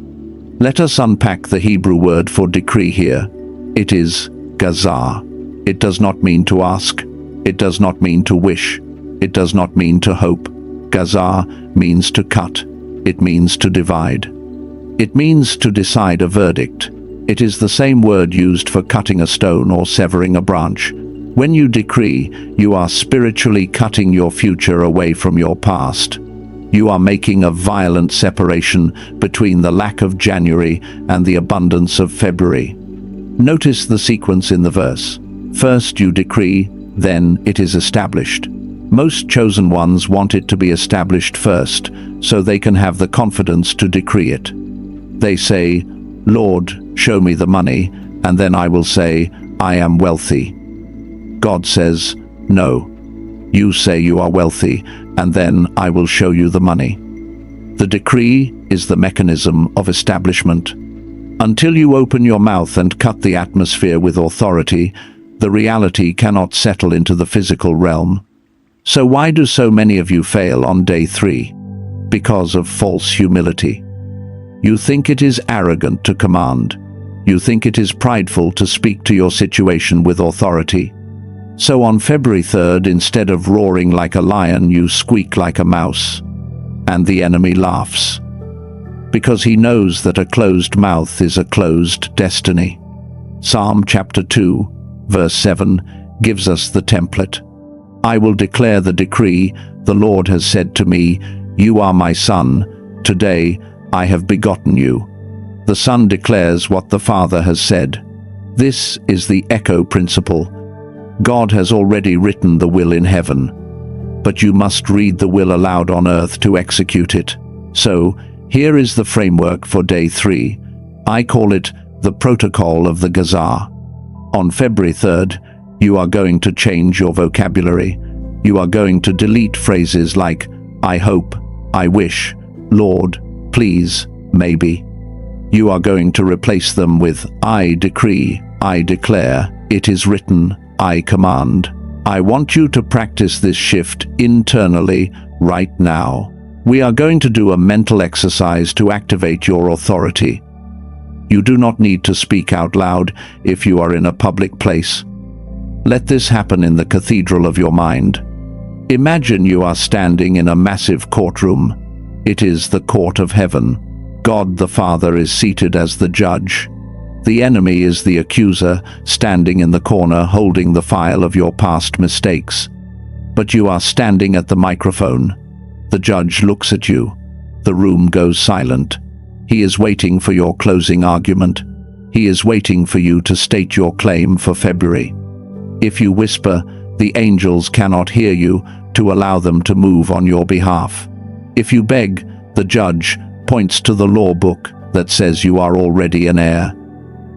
Let us unpack the Hebrew word for decree here. It is gazar. It does not mean to ask. It does not mean to wish. It does not mean to hope. Gazar means to cut. It means to divide. It means to decide a verdict. It is the same word used for cutting a stone or severing a branch. When you decree, you are spiritually cutting your future away from your past. You are making a violent separation between the lack of January and the abundance of February. Notice the sequence in the verse. First you decree, then it is established. Most chosen ones want it to be established first, so they can have the confidence to decree it. They say, "Lord, show me the money," and then I will say, "I am wealthy." God says, "No. You say you are wealthy, and then I will show you the money." The decree is the mechanism of establishment. Until you open your mouth and cut the atmosphere with authority, the reality cannot settle into the physical realm. So why do so many of you fail on day 3? Because of false humility. You think it is arrogant to command. You think it is prideful to speak to your situation with authority. So on February 3rd, instead of roaring like a lion, you squeak like a mouse. And the enemy laughs. Because he knows that a closed mouth is a closed destiny. Psalm chapter 2, verse 7, gives us the template. "I will declare the decree, the Lord has said to me, you are my son, today I have begotten you." The Son declares what the Father has said. This is the echo principle. God has already written the will in heaven, but you must read the will aloud on earth to execute it. So, here is the framework for day 3. I call it the protocol of the Gazar. On February 3rd, you are going to change your vocabulary. You are going to delete phrases like, "I hope," "I wish," "Lord," "Please," "Maybe." You are going to replace them with, "I decree," "I declare," "It is written," "I command." I want you to practice this shift internally right now. We are going to do a mental exercise to activate your authority. You do not need to speak out loud if you are in a public place. Let this happen in the cathedral of your mind. Imagine you are standing in a massive courtroom. It is the court of heaven. God the Father is seated as the judge. The enemy is the accuser, standing in the corner holding the file of your past mistakes. But you are standing at the microphone. The judge looks at you. The room goes silent. He is waiting for your closing argument. He is waiting for you to state your claim for February. If you whisper, the angels cannot hear you to allow them to move on your behalf. If you beg, the judge points to the law book that says you are already an heir.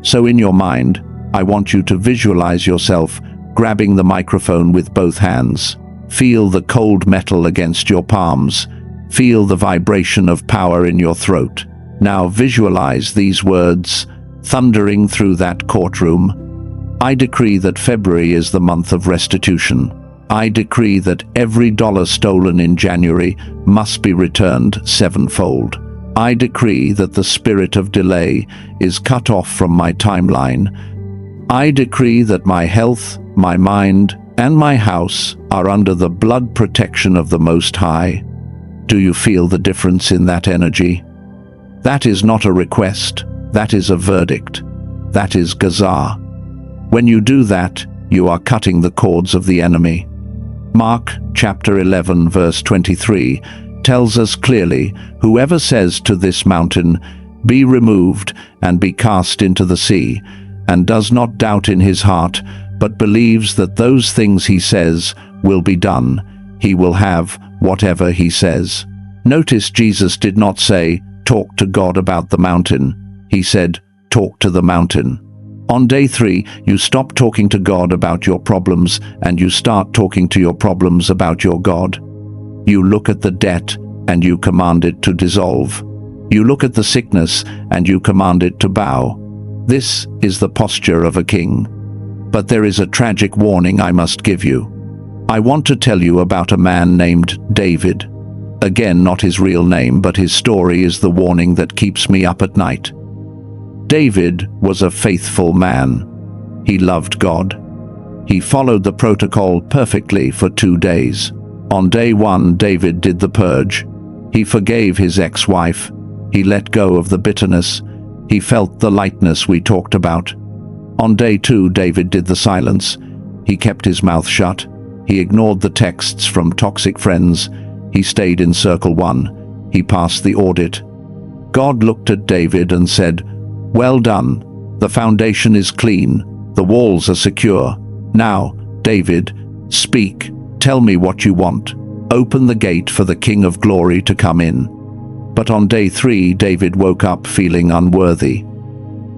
So in your mind, I want you to visualize yourself grabbing the microphone with both hands. Feel the cold metal against your palms. Feel the vibration of power in your throat. Now visualize these words thundering through that courtroom. I decree that February is the month of restitution. I decree that every dollar stolen in January must be returned sevenfold. I decree that the spirit of delay is cut off from my timeline. I decree that my health, my mind, and my house are under the blood protection of the Most High. Do you feel the difference in that energy? That is not a request. That is a verdict. That is Gazar. When you do that, you are cutting the cords of the enemy. Mark chapter 11 verse 23 tells us clearly, "Whoever says to this mountain, 'Be removed and be cast into the sea,' and does not doubt in his heart, but believes that those things he says will be done, he will have whatever he says." Notice Jesus did not say, "Talk to God about the mountain." He said, "Talk to the mountain." On day 3, you stop talking to God about your problems and you start talking to your problems about your God. You look at the debt and you command it to dissolve. You look at the sickness and you command it to bow. This is the posture of a king. But there is a tragic warning I must give you. I want to tell you about a man named David. Again, not his real name, but his story is the warning that keeps me up at night. David was a faithful man. He loved God. He followed the protocol perfectly for 2 days. On day 1, David did the purge. He forgave his ex-wife. He let go of the bitterness. He felt the lightness we talked about. On day 2, David did the silence. He kept his mouth shut. He ignored the texts from toxic friends. He stayed in circle 1. He passed the audit. God looked at David and said, "Well done. The foundation is clean. The walls are secure. Now, David, speak. Tell me what you want. Open the gate for the King of Glory to come in." But on day 3, David woke up feeling unworthy.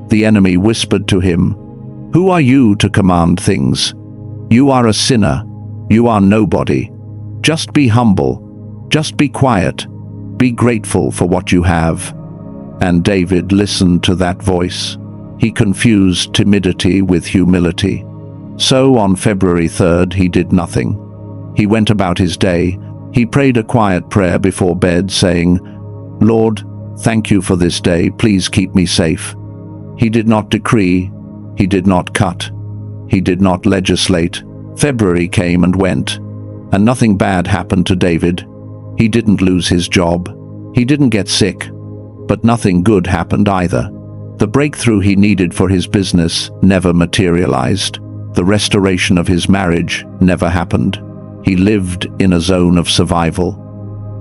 The enemy whispered to him, "Who are you to command things? You are a sinner. You are nobody. Just be humble. Just be quiet. Be grateful for what you have." And David listened to that voice. He confused timidity with humility. So on February 3rd, he did nothing. He went about his day. He prayed a quiet prayer before bed, saying, "Lord, thank you for this day. Please keep me safe." He did not decree. He did not cut. He did not legislate. February came and went, and nothing bad happened to David. He didn't lose his job. He didn't get sick. But nothing good happened either. The breakthrough he needed for his business never materialized. The restoration of his marriage never happened. He lived in a zone of survival.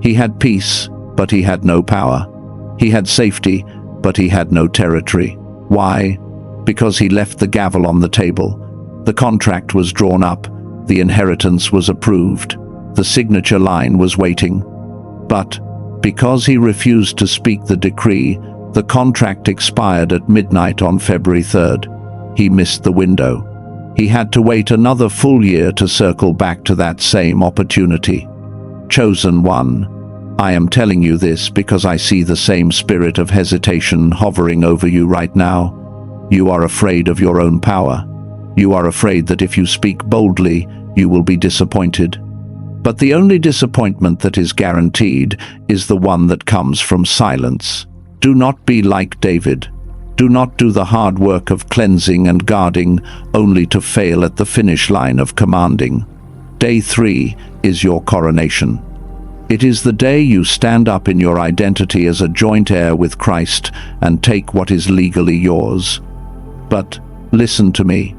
He had peace, but he had no power. He had safety, but he had no territory. Why? Because he left the gavel on the table. The contract was drawn up. The inheritance was approved. The signature line was waiting. But because he refused to speak the decree, the contract expired at midnight on February 3rd. He missed the window. He had to wait another full year to circle back to that same opportunity. Chosen one, I am telling you this because I see the same spirit of hesitation hovering over you right now. You are afraid of your own power. You are afraid that if you speak boldly, you will be disappointed. But the only disappointment that is guaranteed is the one that comes from silence. Do not be like David. Do not do the hard work of cleansing and guarding only to fail at the finish line of commanding. Day 3 is your coronation. It is the day you stand up in your identity as a joint heir with Christ and take what is legally yours. But listen to me.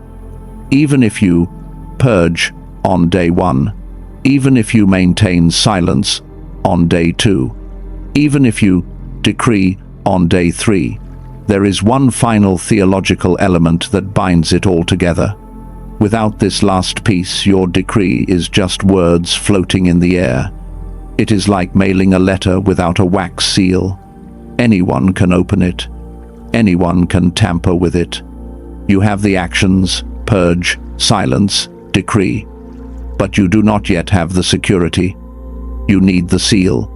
Even if you purge on day 1, even if you maintain silence on day 2, even if you decree on day 3, there is one final theological element that binds it all together. Without this last piece, your decree is just words floating in the air. It is like mailing a letter without a wax seal. Anyone can open it. Anyone can tamper with it. You have the actions, purge, silence, decree. But you do not yet have the security. You need the seal.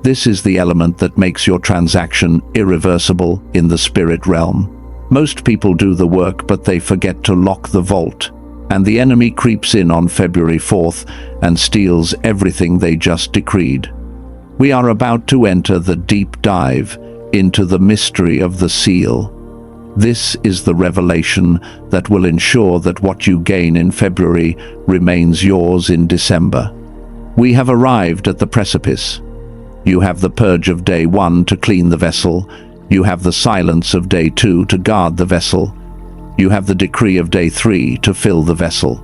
This is the element that makes your transaction irreversible in the spirit realm. Most people do the work, but they forget to lock the vault. And the enemy creeps in on February 4th and steals everything they just decreed. We are about to enter the deep dive into the mystery of the seal. This is the revelation that will ensure that what you gain in February remains yours in December. We have arrived at the precipice. You have the purge of day 1 to clean the vessel. You have the silence of day 2 to guard the vessel. You have the decree of day 3 to fill the vessel.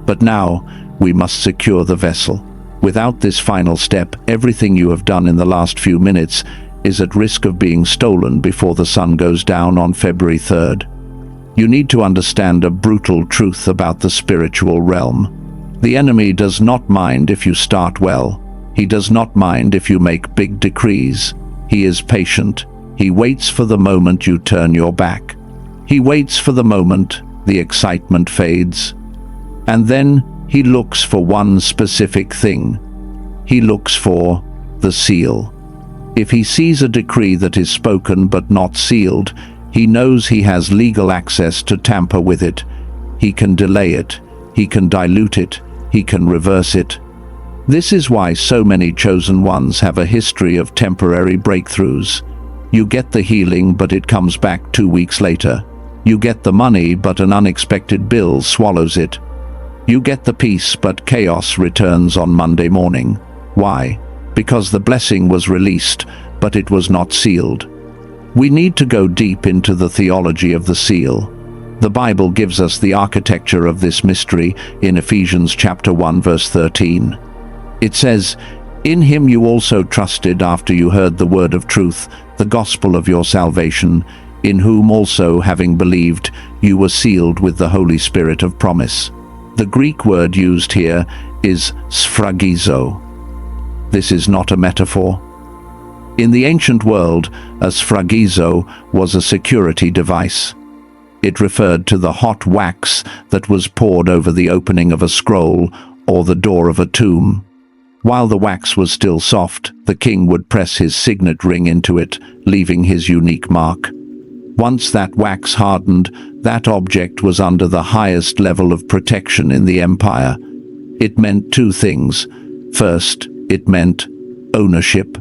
But now, we must secure the vessel. Without this final step, everything you have done in the last few minutes is at risk of being stolen before the sun goes down on February 3rd. You need to understand a brutal truth about the spiritual realm. The enemy does not mind if you start well. He does not mind if you make big decrees. He is patient. He waits for the moment you turn your back. He waits for the moment the excitement fades. And then he looks for one specific thing. He looks for the seal. If he sees a decree that is spoken but not sealed, he knows he has legal access to tamper with it. He can delay it. He can dilute it. He can reverse it. This is why so many chosen ones have a history of temporary breakthroughs. You get the healing, but it comes back 2 weeks later. You get the money, but an unexpected bill swallows it. You get the peace, but chaos returns on Monday morning. Why? Because the blessing was released, but it was not sealed. We need to go deep into the theology of the seal. The Bible gives us the architecture of this mystery in Ephesians chapter 1 verse 13. It says, "In him you also trusted after you heard the word of truth, the gospel of your salvation, in whom also, having believed, you were sealed with the Holy Spirit of promise." The Greek word used here is sphragizo. This is not a metaphor. In the ancient world, a sphragizo was a security device. It referred to the hot wax that was poured over the opening of a scroll or the door of a tomb. While the wax was still soft, the king would press his signet ring into it, leaving his unique mark. Once that wax hardened, that object was under the highest level of protection in the empire. It meant two things. First, it meant ownership.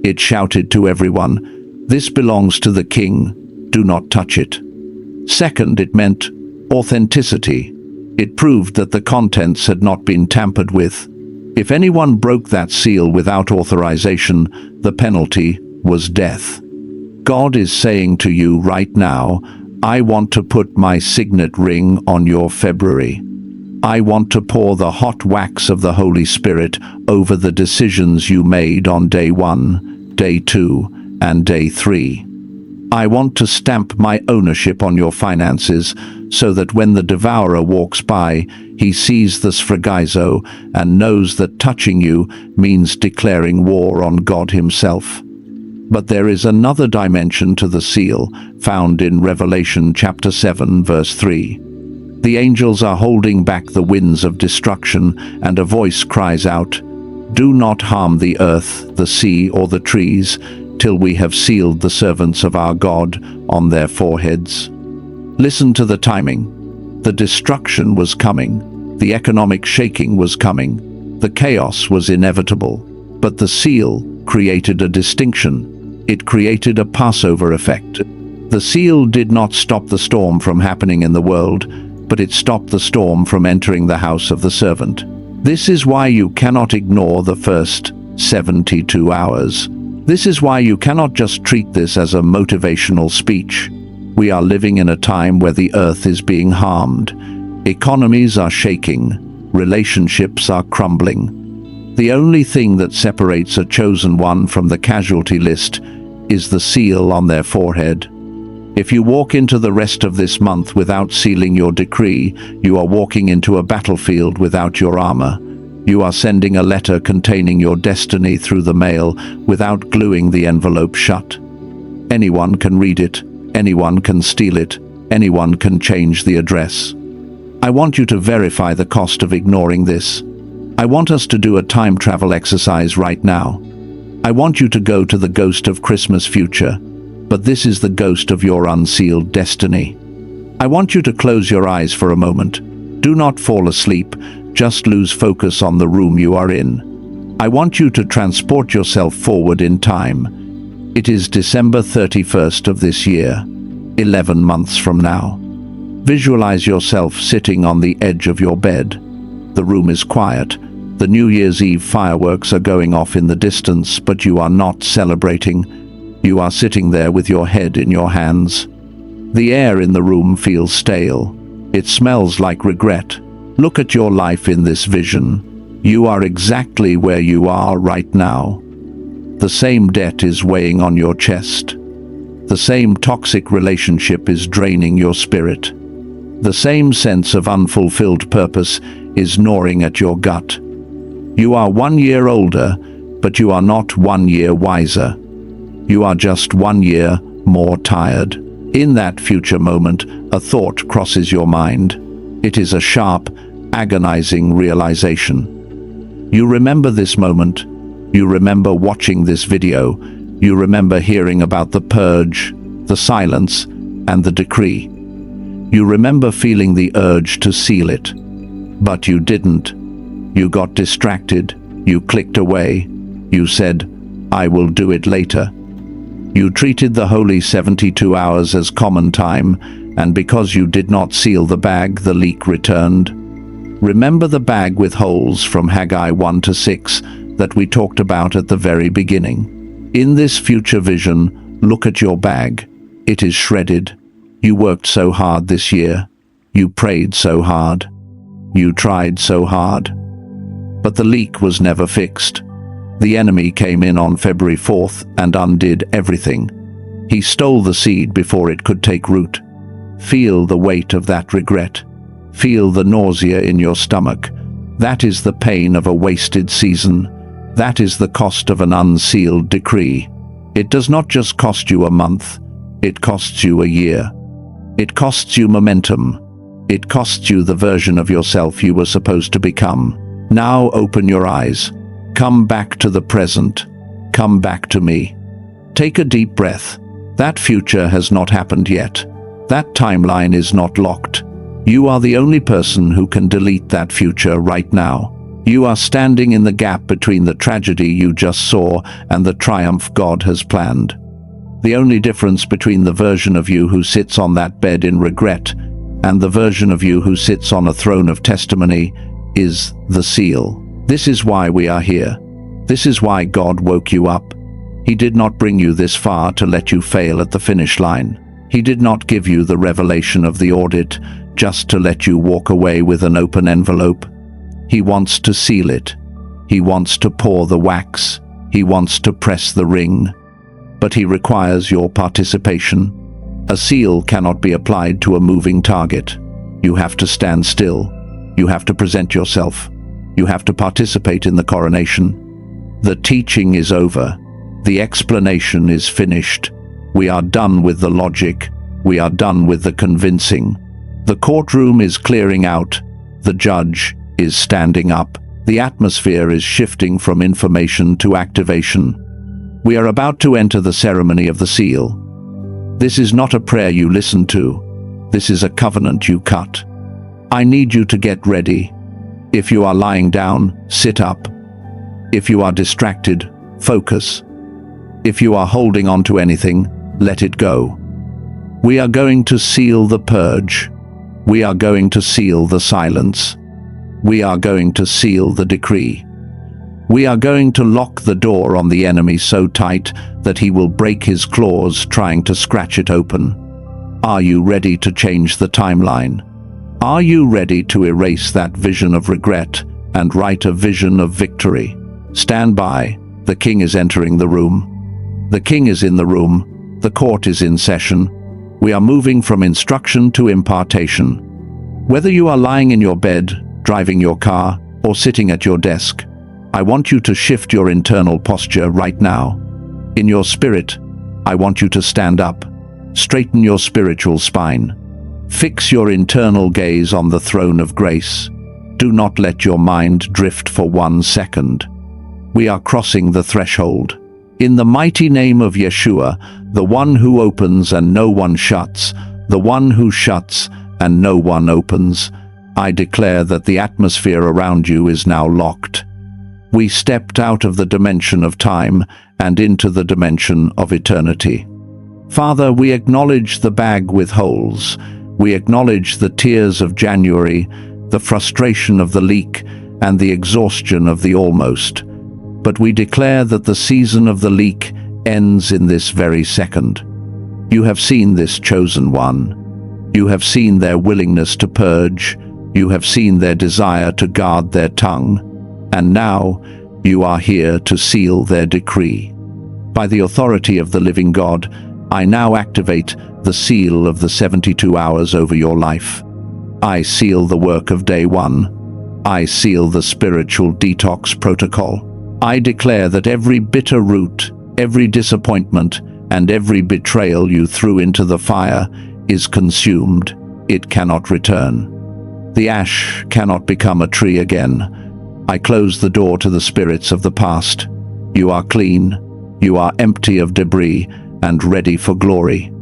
It shouted to everyone, "This belongs to the king, do not touch it." Second, it meant authenticity. It proved that the contents had not been tampered with. If anyone broke that seal without authorization, the penalty was death. God is saying to you right now, I want to put my signet ring on your February. I want to pour the hot wax of the Holy Spirit over the decisions you made on day 1, day 2, and day 3. I want to stamp my ownership on your finances so that when the devourer walks by, he sees the sphragizo and knows that touching you means declaring war on God himself. But there is another dimension to the seal, found in Revelation chapter 7, verse 3. The angels are holding back the winds of destruction, and a voice cries out, "Do not harm the earth, the sea, or the trees, till we have sealed the servants of our God on their foreheads." Listen to the timing. The destruction was coming. The economic shaking was coming. The chaos was inevitable. But the seal created a distinction. It created a Passover effect. The seal did not stop the storm from happening in the world, but it stopped the storm from entering the house of the servant. This is why you cannot ignore the first 72 hours. This is why you cannot just treat this as a motivational speech. We are living in a time where the earth is being harmed. Economies are shaking. Relationships are crumbling. The only thing that separates a chosen one from the casualty list is the seal on their forehead. If you walk into the rest of this month without sealing your decree, you are walking into a battlefield without your armor. You are sending a letter containing your destiny through the mail without gluing the envelope shut. Anyone can read it. Anyone can steal it. Anyone can change the address. I want you to verify the cost of ignoring this. I want us to do a time travel exercise right now. I want you to go to the ghost of Christmas future, but this is the ghost of your unsealed destiny. I want you to close your eyes for a moment. Do not fall asleep, just lose focus on the room you are in. I want you to transport yourself forward in time. It is December 31st of this year, 11 months from now. Visualize yourself sitting on the edge of your bed. The room is quiet. The New Year's Eve fireworks are going off in the distance, but you are not celebrating. You are sitting there with your head in your hands. The air in the room feels stale. It smells like regret. Look at your life in this vision. You are exactly where you are right now. The same debt is weighing on your chest. The same toxic relationship is draining your spirit. The same sense of unfulfilled purpose is gnawing at your gut. You are 1 year older, but you are not 1 year wiser. You are just 1 year more tired. In that future moment, a thought crosses your mind. It is a sharp, agonizing realization. You remember this moment. You remember watching this video. You remember hearing about the purge, the silence, and the decree. You remember feeling the urge to seal it. But you didn't. You got distracted. You clicked away. You said, "I will do it later." You treated the holy 72 hours as common time, and because you did not seal the bag, the leak returned. Remember the bag with holes from Haggai 1-6 that we talked about at the very beginning. In this future vision, look at your bag. It is shredded. You worked so hard this year. You prayed so hard. You tried so hard. But the leak was never fixed. The enemy came in on February 4th and undid everything. He stole the seed before it could take root. Feel the weight of that regret. Feel the nausea in your stomach. That is the pain of a wasted season. That is the cost of an unsealed decree. It does not just cost you a month. It costs you a year. It costs you momentum. It costs you the version of yourself you were supposed to become. Now open your eyes. Come back to the present. Come back to me. Take a deep breath. That future has not happened yet. That timeline is not locked. You are the only person who can delete that future right now. You are standing in the gap between the tragedy you just saw and the triumph God has planned. The only difference between the version of you who sits on that bed in regret and the version of you who sits on a throne of testimony is the seal. This is why we are here. This is why God woke you up. He did not bring you this far to let you fail at the finish line. He did not give you the revelation of the audit just to let you walk away with an open envelope. He wants to seal it. He wants to pour the wax. He wants to press the ring. But he requires your participation. A seal cannot be applied to a moving target. You have to stand still. You have to present yourself. You have to participate in the coronation. The teaching is over. The explanation is finished. We are done with the logic. We are done with the convincing. The courtroom is clearing out. The judge is standing up. The atmosphere is shifting from information to activation. We are about to enter the ceremony of the seal. This is not a prayer you listen to. This is a covenant you cut. I need you to get ready. If you are lying down, sit up. If you are distracted, focus. If you are holding on to anything, let it go. We are going to seal the purge. We are going to seal the silence. We are going to seal the decree. We are going to lock the door on the enemy so tight that he will break his claws trying to scratch it open. Are you ready to change the timeline? Are you ready to erase that vision of regret and write a vision of victory? Stand by. The king is entering the room. The king is in the room. The court is in session. We are moving from instruction to impartation. Whether you are lying in your bed, driving your car, or sitting at your desk, I want you to shift your internal posture right now. In your spirit, I want you to stand up. Straighten your spiritual spine. Fix your internal gaze on the throne of grace. Do not let your mind drift for 1 second. We are crossing the threshold. In the mighty name of Yeshua, the one who opens and no one shuts, the one who shuts and no one opens, I declare that the atmosphere around you is now locked. We stepped out of the dimension of time and into the dimension of eternity. Father, we acknowledge the bag with holes. We acknowledge the tears of January, the frustration of the leak, and the exhaustion of the almost. But we declare that the season of the leak ends in this very second. You have seen this chosen one. You have seen their willingness to purge. You have seen their desire to guard their tongue. And now you are here to seal their decree. By the authority of the living God, I now activate the seal of the 72 hours over your life. I seal the work of day 1. I seal the spiritual detox protocol. I declare that every bitter root, every disappointment, and every betrayal you threw into the fire is consumed. It cannot return. The ash cannot become a tree again. I close the door to the spirits of the past. You are clean. You are empty of debris and ready for glory.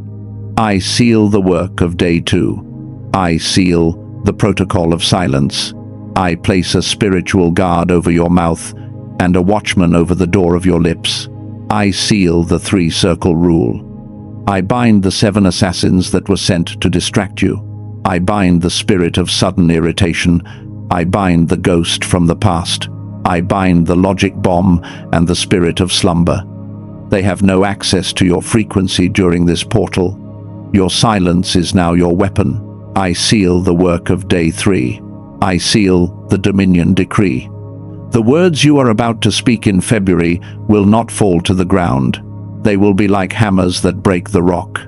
I seal the work of day 2. I seal the protocol of silence. I place a spiritual guard over your mouth and a watchman over the door of your lips. I seal the 3-circle rule. I bind the 7 assassins that were sent to distract you. I bind the spirit of sudden irritation. I bind the ghost from the past. I bind the logic bomb and the spirit of slumber. They have no access to your frequency during this portal. Your silence is now your weapon. I seal the work of day 3. I seal the dominion decree. The words you are about to speak in February will not fall to the ground. They will be like hammers that break the rock.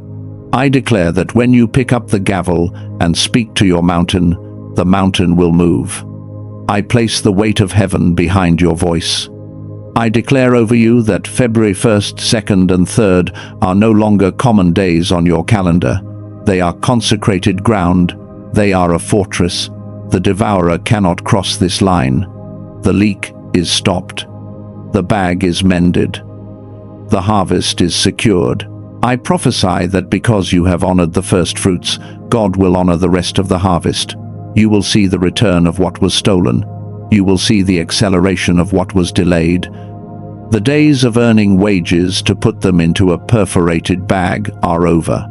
I declare that when you pick up the gavel and speak to your mountain, the mountain will move. I place the weight of heaven behind your voice. I declare over you that February 1st, 2nd, and 3rd are no longer common days on your calendar. They are consecrated ground. They are a fortress. The devourer cannot cross this line. The leak is stopped. The bag is mended. The harvest is secured. I prophesy that because you have honored the first fruits, God will honor the rest of the harvest. You will see the return of what was stolen. You will see the acceleration of what was delayed. The days of earning wages to put them into a perforated bag are over.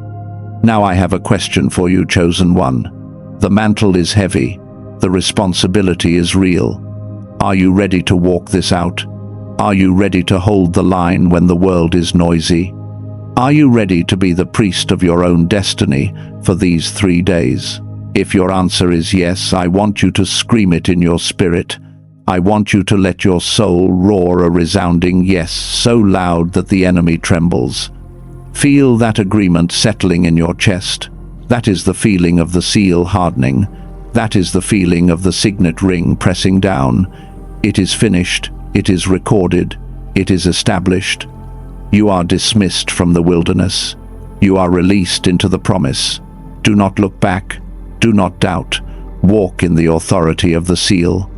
Now I have a question for you, chosen one. The mantle is heavy. The responsibility is real. Are you ready to walk this out? Are you ready to hold the line when the world is noisy? Are you ready to be the priest of your own destiny for these 3 days? If your answer is yes, I want you to scream it in your spirit. I want you to let your soul roar a resounding yes, so loud that the enemy trembles. Feel that agreement settling in your chest. That is the feeling of the seal hardening. That is the feeling of the signet ring pressing down. It is finished. It is recorded. It is established. You are dismissed from the wilderness. You are released into the promise. Do not look back. Do not doubt. Walk in the authority of the seal.